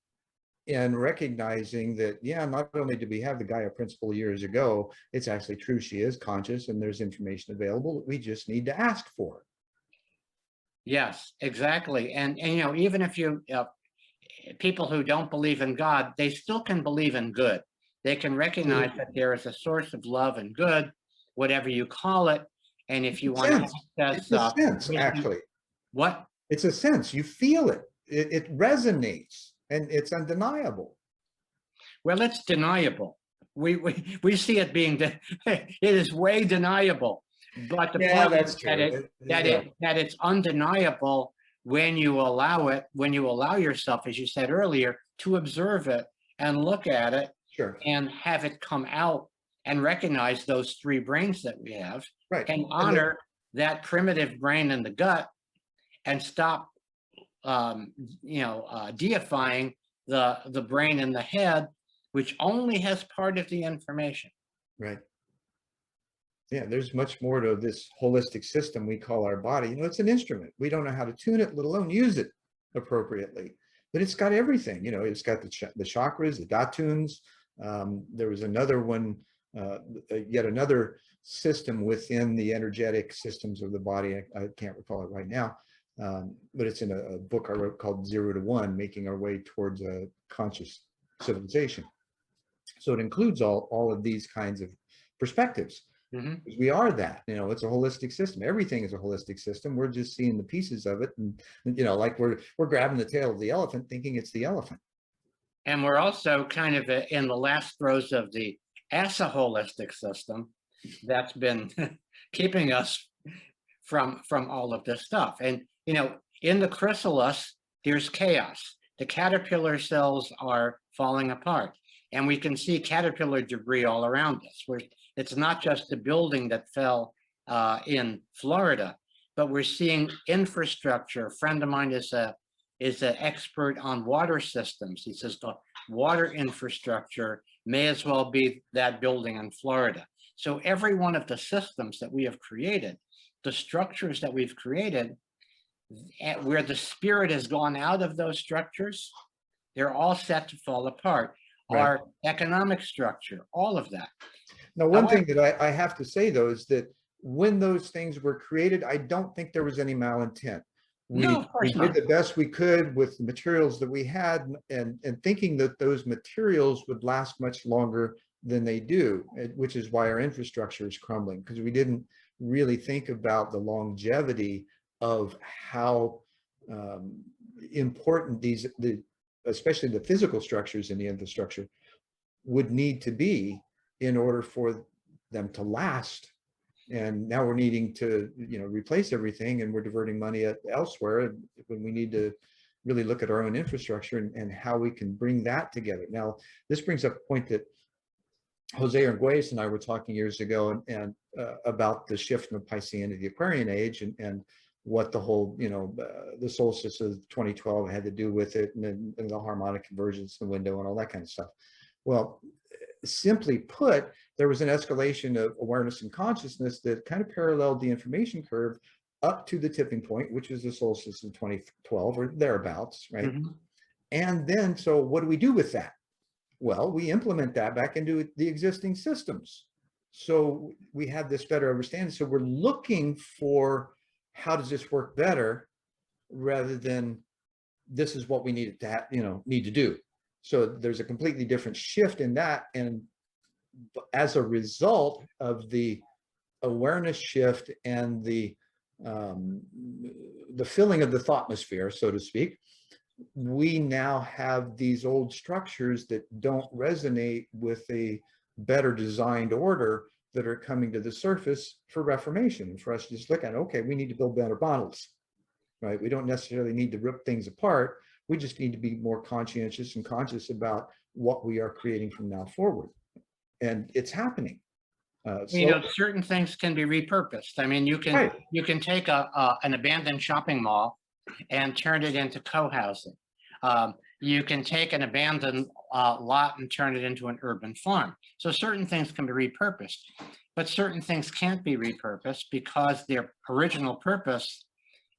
in recognizing that, yeah, not only did we have the Gaia principle years ago, it's actually true. She is conscious and there's information available that we just need to ask for. Yes, exactly. And even if people who don't believe in God, they still can believe in good. They can recognize that there is a source of love and good, whatever you call it. And if you want to access, it's a sense, actually. What? It's a sense. You feel it. It resonates, and it's undeniable. Well, it's deniable. We see it being it is way deniable. But the point is that it's undeniable when you allow it, when you allow yourself, as you said earlier, to observe it and look at it, and have it come out and recognize those three brains that we have, Right. and honor that primitive brain in the gut, and stop deifying the brain in the head, which only has part of the information. Right. Yeah, there's much more to this holistic system we call our body. It's an instrument. We don't know how to tune it, let alone use it appropriately. But it's got everything. It's got the chakras, the dhatuns. There was another one, yet another system within the energetic systems of the body. I can't recall it right now, but it's in a book I wrote called 0 to 1, Making Our Way Towards a Conscious Civilization. So it includes all of these kinds of perspectives. Mm-hmm. We are that, it's a holistic system. Everything is a holistic system. We're just seeing the pieces of it, and like we're grabbing the tail of the elephant, thinking it's the elephant. And we're also kind of in the last throes of the as a holistic system that's been keeping us from all of this stuff. And in the chrysalis, there's chaos. The caterpillar cells are falling apart, and we can see caterpillar debris all around us. It's not just the building that fell in Florida, but we're seeing infrastructure. A friend of mine is an expert on water systems. He says the water infrastructure may as well be that building in Florida. So every one of the systems that we have created, the structures that we've created, where the spirit has gone out of those structures, they're all set to fall apart. Right. Our economic structure, all of that. Now, one thing that I have to say, though, is that when those things were created, I don't think there was any malintent. We did the best we could with the materials that we had, and thinking that those materials would last much longer than they do, which is why our infrastructure is crumbling, because we didn't really think about the longevity of how important especially the physical structures in the infrastructure would need to be in order for them to last. And now we're needing to, replace everything, and we're diverting money elsewhere when we need to really look at our own infrastructure and how we can bring that together. Now, this brings up a point that Jose Arguelles and I were talking years ago, and about the shift from the Piscean to the Aquarian age, and what the whole, the solstice of 2012 had to do with it, and the harmonic convergence, the window, and all that kind of stuff. Well, simply put, there was an escalation of awareness and consciousness that kind of paralleled the information curve up to the tipping point, which was the solstice in 2012 or thereabouts, right? Mm-hmm. And then, so what do we do with that? Well, we implement that back into the existing systems. So we have this better understanding. So we're looking for, how does this work better, rather than this is what we need to do. So there's a completely different shift in that. And as a result of the awareness shift and the filling of the thoughtmosphere, so to speak, we now have these old structures that don't resonate with a better designed order that are coming to the surface for reformation, and for us to just look at, okay, we need to build better models, right? We don't necessarily need to rip things apart. We just need to be more conscientious and conscious about what we are creating from now forward. And it's happening. Certain things can be repurposed. I mean, you can take an abandoned shopping mall and turn it into co-housing. You can take an abandoned lot and turn it into an urban farm. So certain things can be repurposed, but certain things can't be repurposed because their original purpose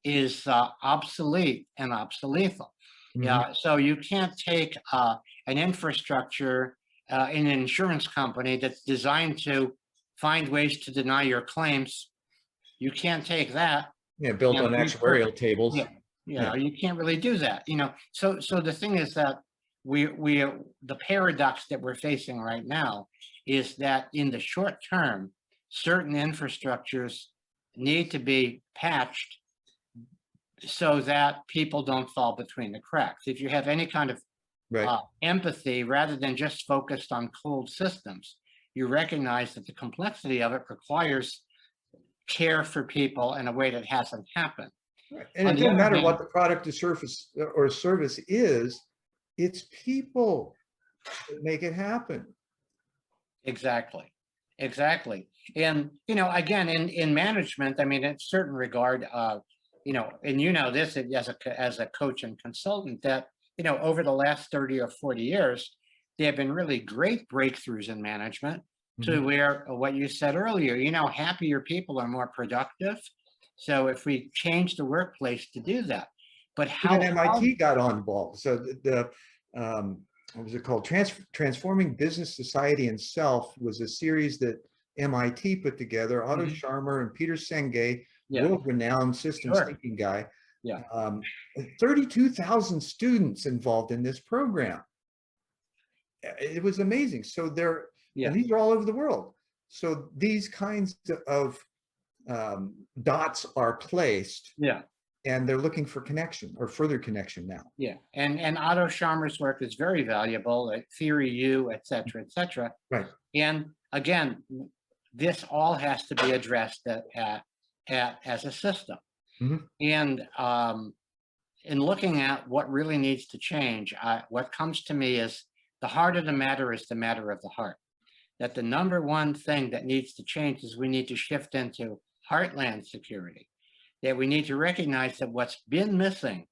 is obsolete and obsolethal. Mm-hmm. Yeah, so you can't take an infrastructure in an insurance company that's designed to find ways to deny your claims. You can't take that. Yeah, built on actuarial tables. Yeah, you can't really do that. So the thing is that the paradox that we're facing right now is that in the short term, certain infrastructures need to be patched so that people don't fall between the cracks. If you have any kind of empathy, rather than just focused on cold systems, you recognize that the complexity of it requires care for people in a way that hasn't happened. Right. And it doesn't matter what the product or service is, it's people that make it happen. Exactly. Exactly. And, again, in management, I mean, in a certain regard, and this as a coach and consultant, that, over the last 30 or 40 years, there have been really great breakthroughs in management to where what you said earlier, happier people are more productive. So if we change the workplace to do that, but Even MIT got on ball. So what was it called? Transforming Business, Society, and Self was a series that MIT put together. Otto Scharmer and Peter Senge, world-renowned systems thinking guy. Yeah. 32,000 students involved in this program. It was amazing. So and these are all over the world. So these kinds of dots are placed. Yeah. And they're looking for connection or further connection now. Yeah, and Otto Scharmer's work is very valuable, like Theory U, et cetera, et cetera. Right. And again, this all has to be addressed as a system. And in looking at what really needs to change, what comes to me is the heart of the matter is the matter of the heart. That the number one thing that needs to change is we need to shift into heartland security. That we need to recognize that what's been missing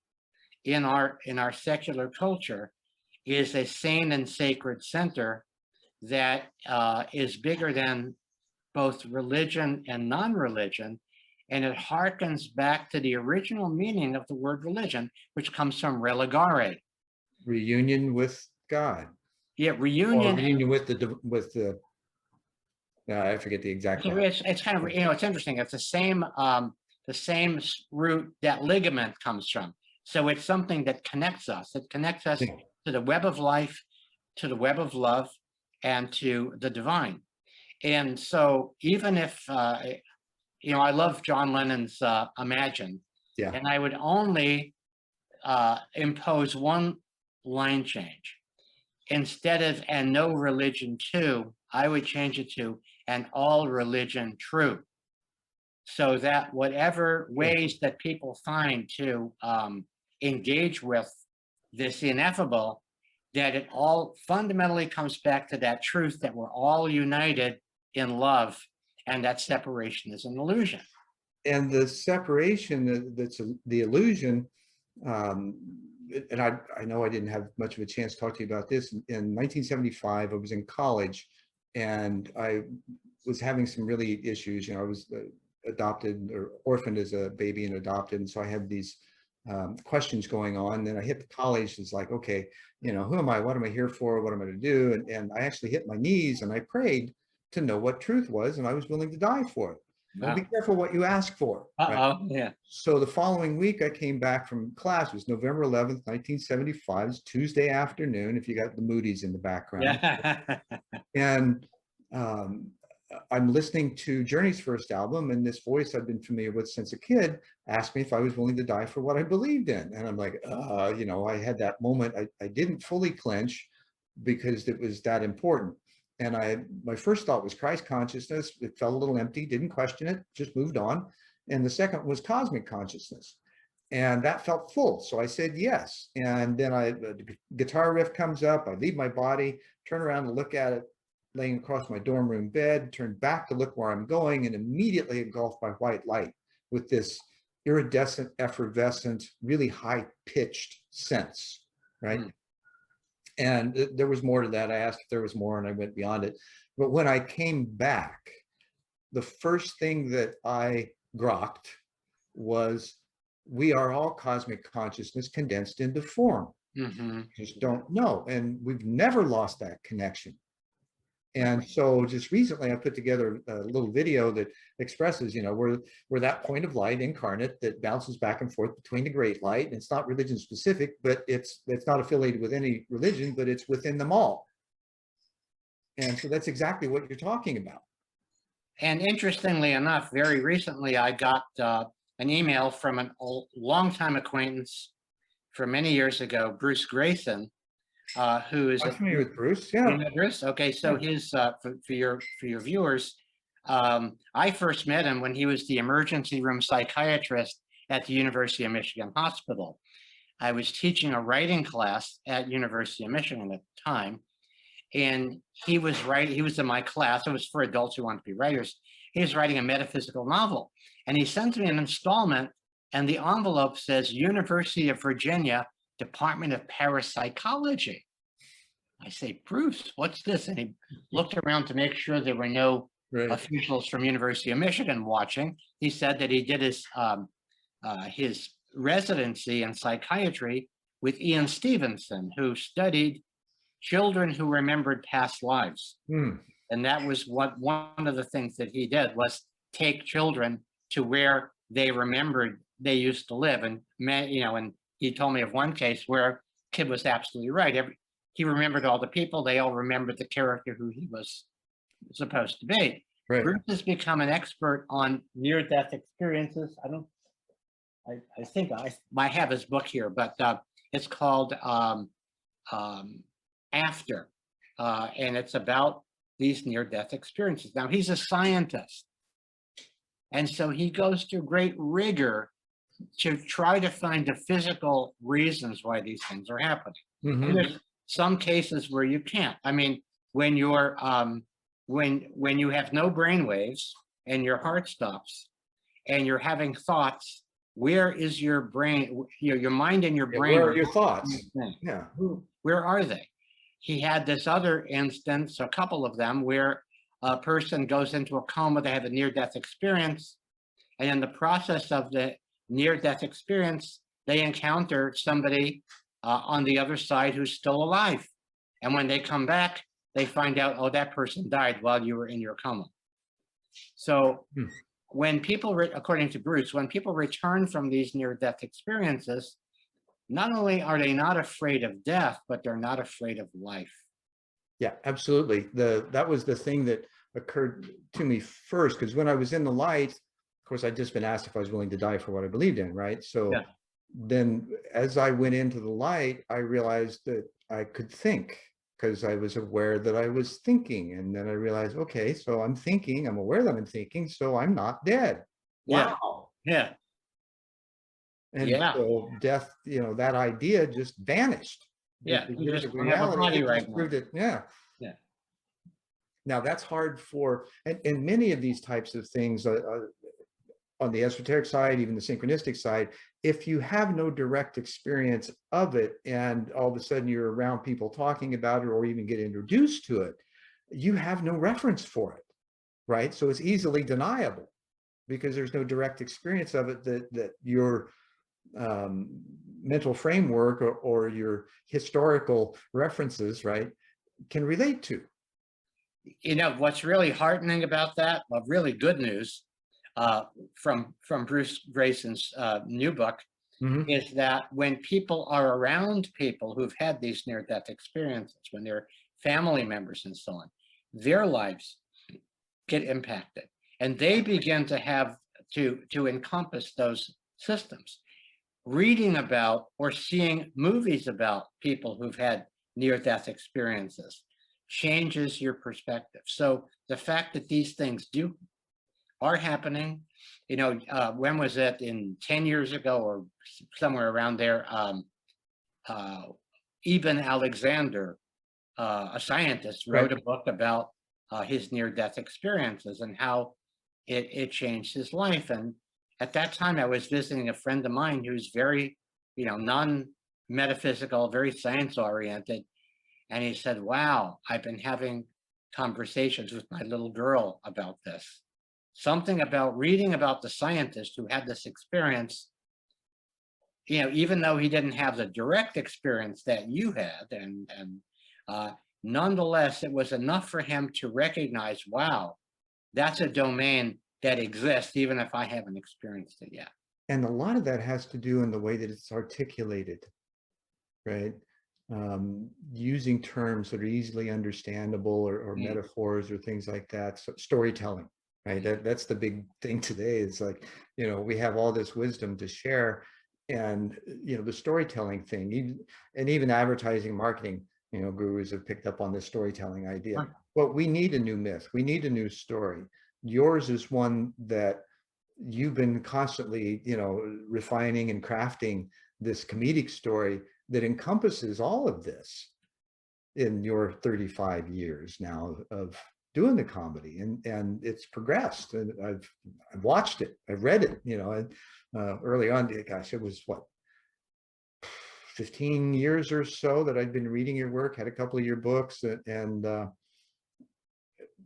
in our secular culture is a sane and sacred center that is bigger than both religion and non-religion, and it harkens back to the original meaning of the word religion, which comes from religare, reunion with God. Yeah, reunion. Or reunion with the. I forget the exact. It's kind of, it's interesting. It's the same root that ligament comes from. So it's something that connects us. It connects us to the web of life, to the web of love, and to the divine. And so even if, I love John Lennon's Imagine, and I would only impose one line change. Instead of "and no religion too," I would change it to "and all religion true." So that whatever ways that people find to engage with this ineffable, that it all fundamentally comes back to that truth that we're all united in love, and that separation is an illusion. And the separation, that's the illusion, and I know I didn't have much of a chance to talk to you about this. In 1975, I was in college, and I was having some really issues. I was adopted or orphaned as a baby and adopted, and so I had these questions going on. Then I hit the college. It's like, okay, who am I? What am I here for? What am I going to do? And I actually hit my knees and I prayed to know what truth was, and I was willing to die for it. Wow. Be careful what you ask for. Right? Yeah. So the following week, I came back from class. It was November 11th, 1975. It was Tuesday afternoon, if you got the Moody's in the background. Yeah. And I'm listening to Journey's first album, and this voice I've been familiar with since a kid asked me if I was willing to die for what I believed in. And I'm like, I had that moment. I didn't fully clench because it was that important. And my first thought was Christ consciousness. It felt a little empty, didn't question it, just moved on. And the second was cosmic consciousness. And that felt full. So I said yes. And then the guitar riff comes up, I leave my body, turn around and look at it, laying across my dorm room bed, turn back to look where I'm going, and immediately engulfed by white light with this iridescent, effervescent, really high-pitched sense, right? Mm. And there was more to that. I asked if there was more, and I went beyond it. But when I came back, the first thing that I grokked was, we are all cosmic consciousness condensed into form. Just don't know. And we've never lost that connection. And so just recently I put together a little video that expresses, we're that point of light incarnate that bounces back and forth between the great light. And it's not religion specific, but it's not affiliated with any religion, but it's within them all. And so that's exactly what you're talking about. And interestingly enough, very recently I got an email from a longtime acquaintance from many years ago, Bruce Grayson, who is familiar with Bruce. Yeah. Bruce? Okay, so his for your viewers, I first met him when he was the emergency room psychiatrist at the University of Michigan Hospital. I was teaching a writing class at University of Michigan at the time, and he was in my class. It was for adults who wanted to be writers. He was writing a metaphysical novel, and he sends me an installment, and the envelope says University of Virginia, Department of Parapsychology. I say, Bruce, what's this? And he looked around to make sure there were no officials from University of Michigan watching. He said that he did his residency in psychiatry with Ian Stevenson, who studied children who remembered past lives. And that was one of the things that he did, was take children to where they remembered they used to live. And and he told me of one case where a kid was absolutely right. He remembered all the people. They all remembered the character who he was supposed to be. Bruce has become an expert on near-death experiences. I think I might have his book here, but it's called After, and it's about these near-death experiences. Now, he's a scientist, and so he goes through great rigor to try to find the physical reasons why these things are happening. And there's some cases where you can't. I mean, when you're when you have no brain waves and your heart stops and you're having thoughts, where is your brain, your mind and your brain? Where are your thoughts? Yeah. Where are they? He had this other instance, a couple of them, where a person goes into a coma, they have a near-death experience, and in the process of the near-death experience, they encounter somebody on the other side who's still alive. And when they come back, they find out, oh, that person died while you were in your coma. So when people, according to Bruce, when people return from these near-death experiences, not only are they not afraid of death, but they're not afraid of life. Yeah, absolutely. That was the thing that occurred to me first, because when I was in the light, of course, I'd just been asked if I was willing to die for what I believed in, right? So then as I went into the light, I realized that I could think, because I was aware that I was thinking. And then I realized, okay, so I'm thinking, I'm aware that I'm thinking, so I'm not dead. Wow. Yeah. And so death, that idea just vanished. Yeah. You just don't have a body right now. Yeah. Now that's hard for, and many of these types of things on the esoteric side, even the synchronistic side, if you have no direct experience of it and all of a sudden you're around people talking about it or even get introduced to it, you have no reference for it, right? So it's easily deniable because there's no direct experience of it that your mental framework or your historical references, right, can relate to. What's really heartening about that, well, really good news, from Bruce Grayson's new book, is that when people are around people who've had these near-death experiences, when they're family members and so on, their lives get impacted, and they begin to have to encompass those systems. Reading about or seeing movies about people who've had near-death experiences changes your perspective. So the fact that these things are happening, when was it, in 10 years ago or somewhere around there, Eben Alexander, a scientist, wrote a book about his near-death experiences and how it changed his life. And at that time, I was visiting a friend of mine who's very, non-metaphysical, very science-oriented. And he said, wow, I've been having conversations with my little girl about this. Something about reading about the scientist who had this experience, even though he didn't have the direct experience that you had, and nonetheless, it was enough for him to recognize, wow, that's a domain that exists, even if I haven't experienced it yet. And a lot of that has to do in the way that it's articulated, right? Using terms that are easily understandable or metaphors or things like that. So storytelling, right? That's the big thing today. It's like, we have all this wisdom to share, and, the storytelling thing, and even advertising, marketing, gurus have picked up on this storytelling idea. But we need a new myth. We need a new story. Yours is one that you've been constantly, refining and crafting this comedic story that encompasses all of this. in your 35 years now of doing the comedy, and it's progressed, and I've watched it, I've read it, you know, and early on, gosh, it was what, 15 years or so that I'd been reading your work, had a couple of your books, and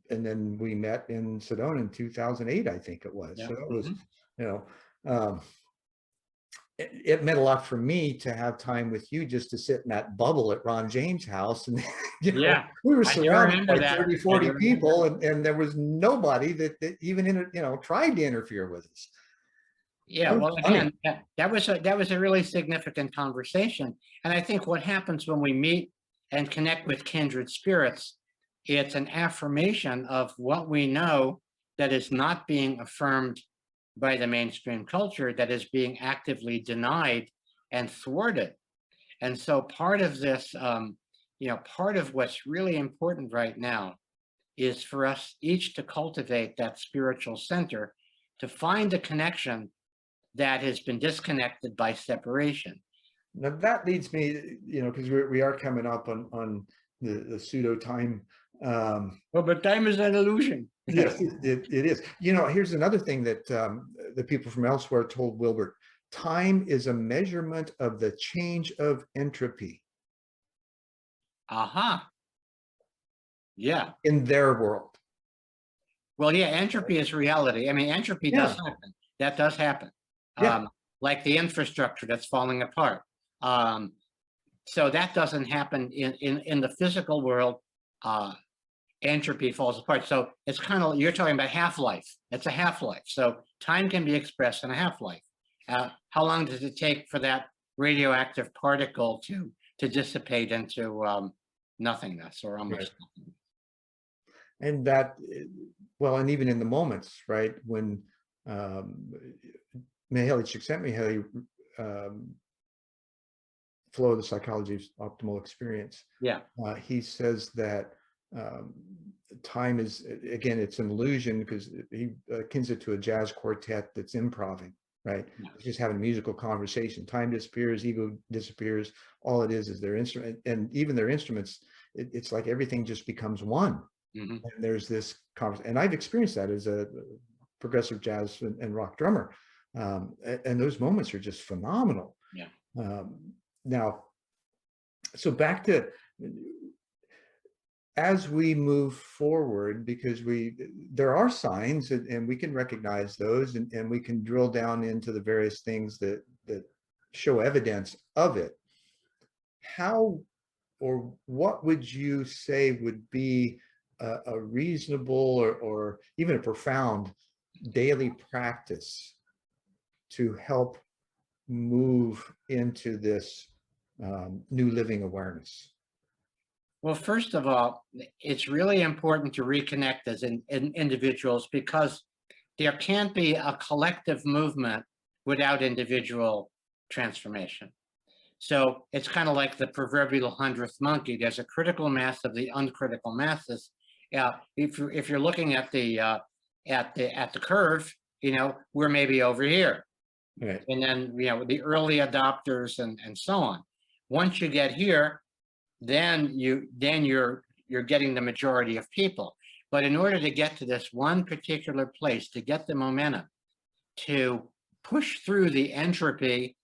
then we met in Sedona in 2008, I think it was. Yeah. So it was, you know, it meant a lot for me to have time with you, just to sit in that bubble at Ron James' house. And, you know, Yeah, we were I do surrounded remember by that. 30, 40 people, and there was nobody that even, you know, tried to interfere with us. Yeah, well, again, that was a really significant conversation. And I think what happens when we meet and connect with kindred spirits, it's an affirmation of what we know that is not being affirmed by the mainstream culture, that is being actively denied and thwarted. And so part of this, you know, part of what's really important right now is for us each to cultivate that spiritual center, to find a connection that has been disconnected by separation. Now that leads me, you know, because we are coming up on the pseudo time. Well, but time is an illusion. Yes, it is. You know, here's another thing that the people from elsewhere told Wilbert: time is a measurement of the change of entropy. Aha. Yeah. In their world. Well, yeah, entropy is reality. I mean, entropy does happen. That does happen. Yeah. Like the infrastructure that's falling apart. So that doesn't happen in the physical world. Entropy falls apart. So it's kind of, you're talking about half-life. It's a half-life. So time can be expressed in a half-life. How long does it take for that radioactive particle to dissipate into nothingness, or almost nothing? And that, well, and even in the moments, right, when Mihaly Csikszentmihalyi, Flow of the Psychology of Optimal Experience. Yeah. He says that time is, again, it's an illusion, because he akins it to a jazz quartet that's improving, right? Yeah. It's just having a musical conversation. Time disappears, ego disappears. All it is their instrument, and even their instruments, it's like everything just becomes one. Mm-hmm. And there's this conversation, and I've experienced that as a progressive jazz and rock drummer. And those moments are just phenomenal. Yeah. Now, so back to, as we move forward, because there are signs, and we can recognize those, and we can drill down into the various things that show evidence of it. How, or what would you say would be a reasonable or even a profound daily practice to help move into this new living awareness? Well, first of all, it's really important to reconnect as individuals, because there can't be a collective movement without individual transformation. So it's kind of like the proverbial 100th monkey. There's a critical mass of the uncritical masses. If you're looking at the curve, you know, we're maybe over here. Right. And then, you know, the early adopters and so on. Once you get here, then you're getting the majority of people. But in order to get to this one particular place, to get the momentum, to push through the entropy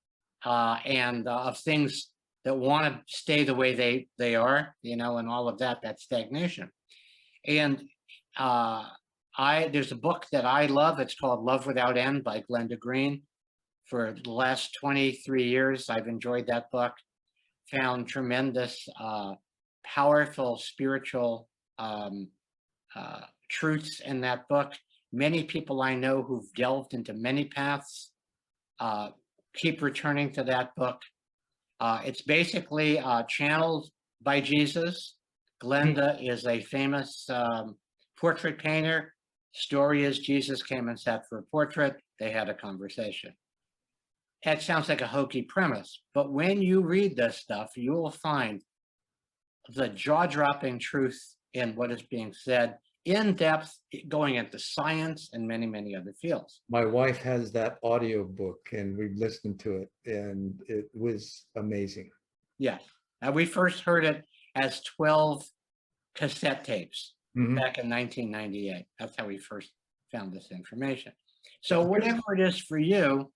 of things that want to stay the way they are, you know, and all of that stagnation. And there's a book that I love. It's called Love Without End by Glenda Green. For the last 23 years, I've enjoyed that book. Found tremendous, powerful spiritual truths in that book. Many people I know who've delved into many paths keep returning to that book. It's basically channeled by Jesus. Glenda is a famous portrait painter. Story is Jesus came and sat for a portrait. They had a conversation. That sounds like a hokey premise, but when you read this stuff, you will find the jaw-dropping truth in what is being said, in depth, going into science and many, many other fields. My wife has that audio book, and we've listened to it, and it was amazing. Yeah, we first heard it has 12 cassette tapes Mhm. back in 1998. That's how we first found this information. So whatever it is for you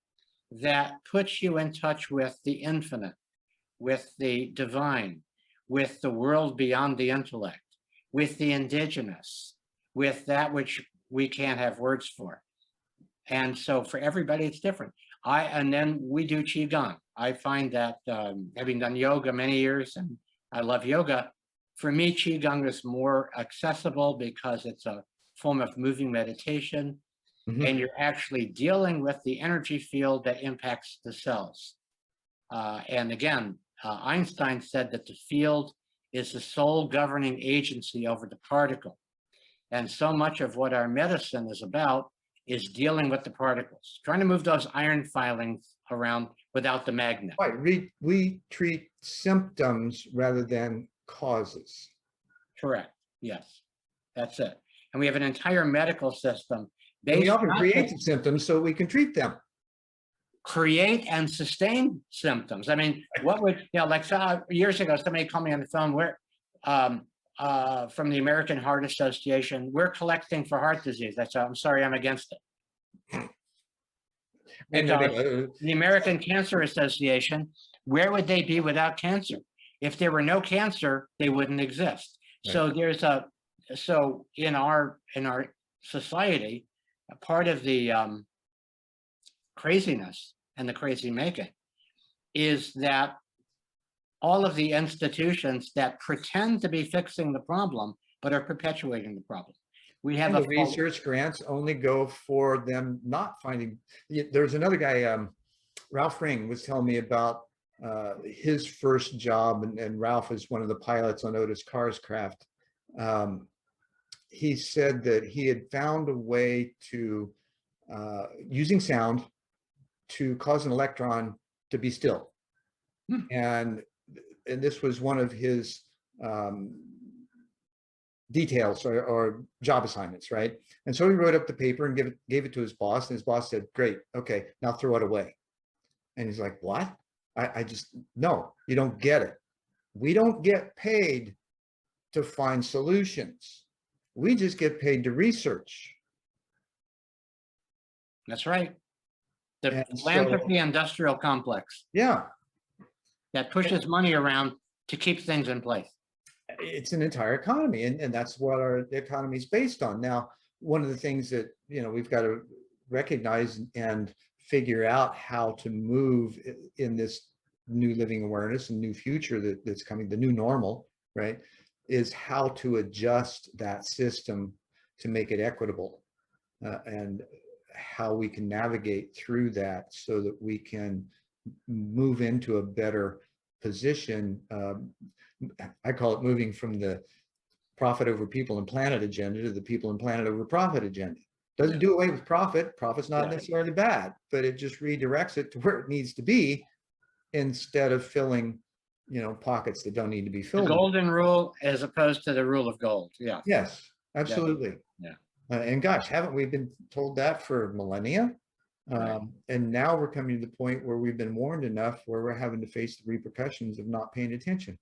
that puts you in touch with the infinite, with the divine, with the world beyond the intellect, with the indigenous, with that which we can't have words for. And so for everybody, it's different. And then we do Qigong. I find that having done yoga many years, and I love yoga, for me, Qigong is more accessible because it's a form of moving meditation, Mhm. and you're actually dealing with the energy field that impacts the cells. And again, Einstein said that the field is the sole governing agency over the particle. And so much of what our medicine is about is dealing with the particles, trying to move those iron filings around without the magnet. Right. We treat symptoms rather than causes. Correct. Yes, that's it. And we have an entire medical system And we based often on create the symptoms so we can treat them. create and sustain symptoms. I mean, what would, like years ago, somebody called me on the phone, from the American Heart Association, we're collecting for heart disease. I said, I'm sorry, I'm against it. Because the American Cancer Association, where would they be without cancer? If there were no cancer, they wouldn't exist. Right. So in our society, a part of the craziness and the crazy making is that all of the institutions that pretend to be fixing the problem but are perpetuating the problem. We have the research grants only go for them not finding. There's another guy, Ralph Ring, was telling me about his first job, and Ralph is one of the pilots on Otis Carr's craft. He said that he had found a way to, using sound, to cause an electron to be still. And this was one of his details or job assignments, right? And so he wrote up the paper and gave it to his boss, and his boss said, great, okay, now throw it away. And he's like, what? I just, no, you don't get it. We don't get paid to find solutions. We just get paid to research. That's right. The philanthropy industrial complex. Yeah. That pushes money around to keep things in place. It's an entire economy, and that's what our economy is based on. Now, one of the things that we've got to recognize and figure out how to move in this new living awareness and new future that's coming, the new normal, right, is how to adjust that system to make it equitable, and how we can navigate through that so that we can move into a better position. I call it moving from the profit over people and planet agenda to the people and planet over profit agenda. Doesn't do away with profit. Profit's not necessarily bad, but it just redirects it to where it needs to be instead of filling, pockets that don't need to be filled. The golden rule as opposed to the rule of gold. Yeah. Yes, absolutely. Yeah. And gosh, haven't we been told that for millennia? And now we're coming to the point where we've been warned enough where we're having to face the repercussions of not paying attention.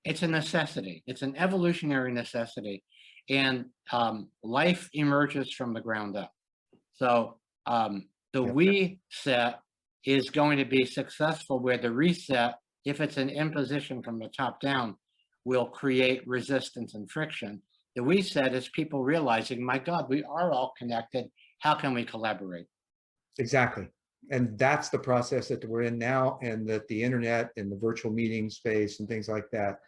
It's a necessity. It's an evolutionary necessity. And life emerges from the ground up. So the reset is going to be successful, where the reset, if it's an imposition from the top down, will create resistance and friction. The reset is people realizing, my God, we are all connected. How can we collaborate? Exactly. And that's the process that we're in now, and that the internet and the virtual meeting space and things like that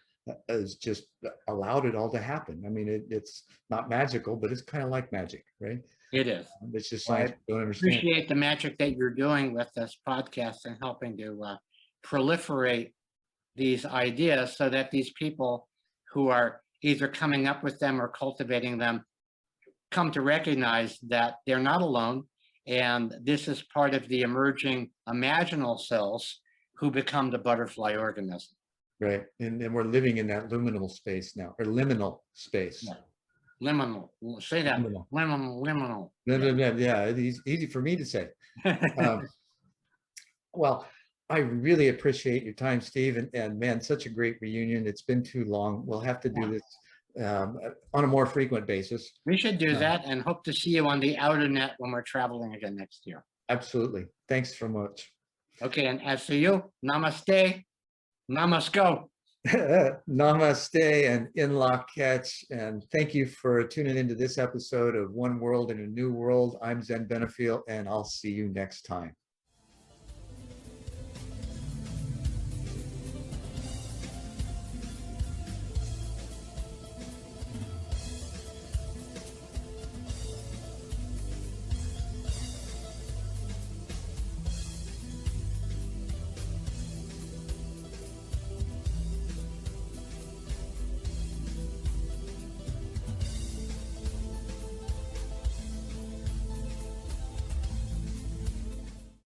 has just allowed it all to happen. I mean, it's not magical, but it's kind of like magic, right? It is. It's just science. I don't understand. Appreciate the magic that you're doing with this podcast and helping to proliferate these ideas so that these people who are either coming up with them or cultivating them come to recognize that they're not alone. And this is part of the emerging imaginal cells who become the butterfly organism. Right. And we're living in that liminal space now, or liminal space. Yeah. Liminal. Say that. Liminal. Yeah, it's easy for me to say. Well, I really appreciate your time, Steve, and man, such a great reunion. It's been too long. We'll have to do this on a more frequent basis. We should do that, and hope to see you on the outer net when we're traveling again next year. Absolutely. Thanks so much. Okay, and as for you, namaste, namasko. Namaste and in-lock catch. And thank you for tuning into this episode of One World in a New World. I'm Zen Benefiel, and I'll see you next time.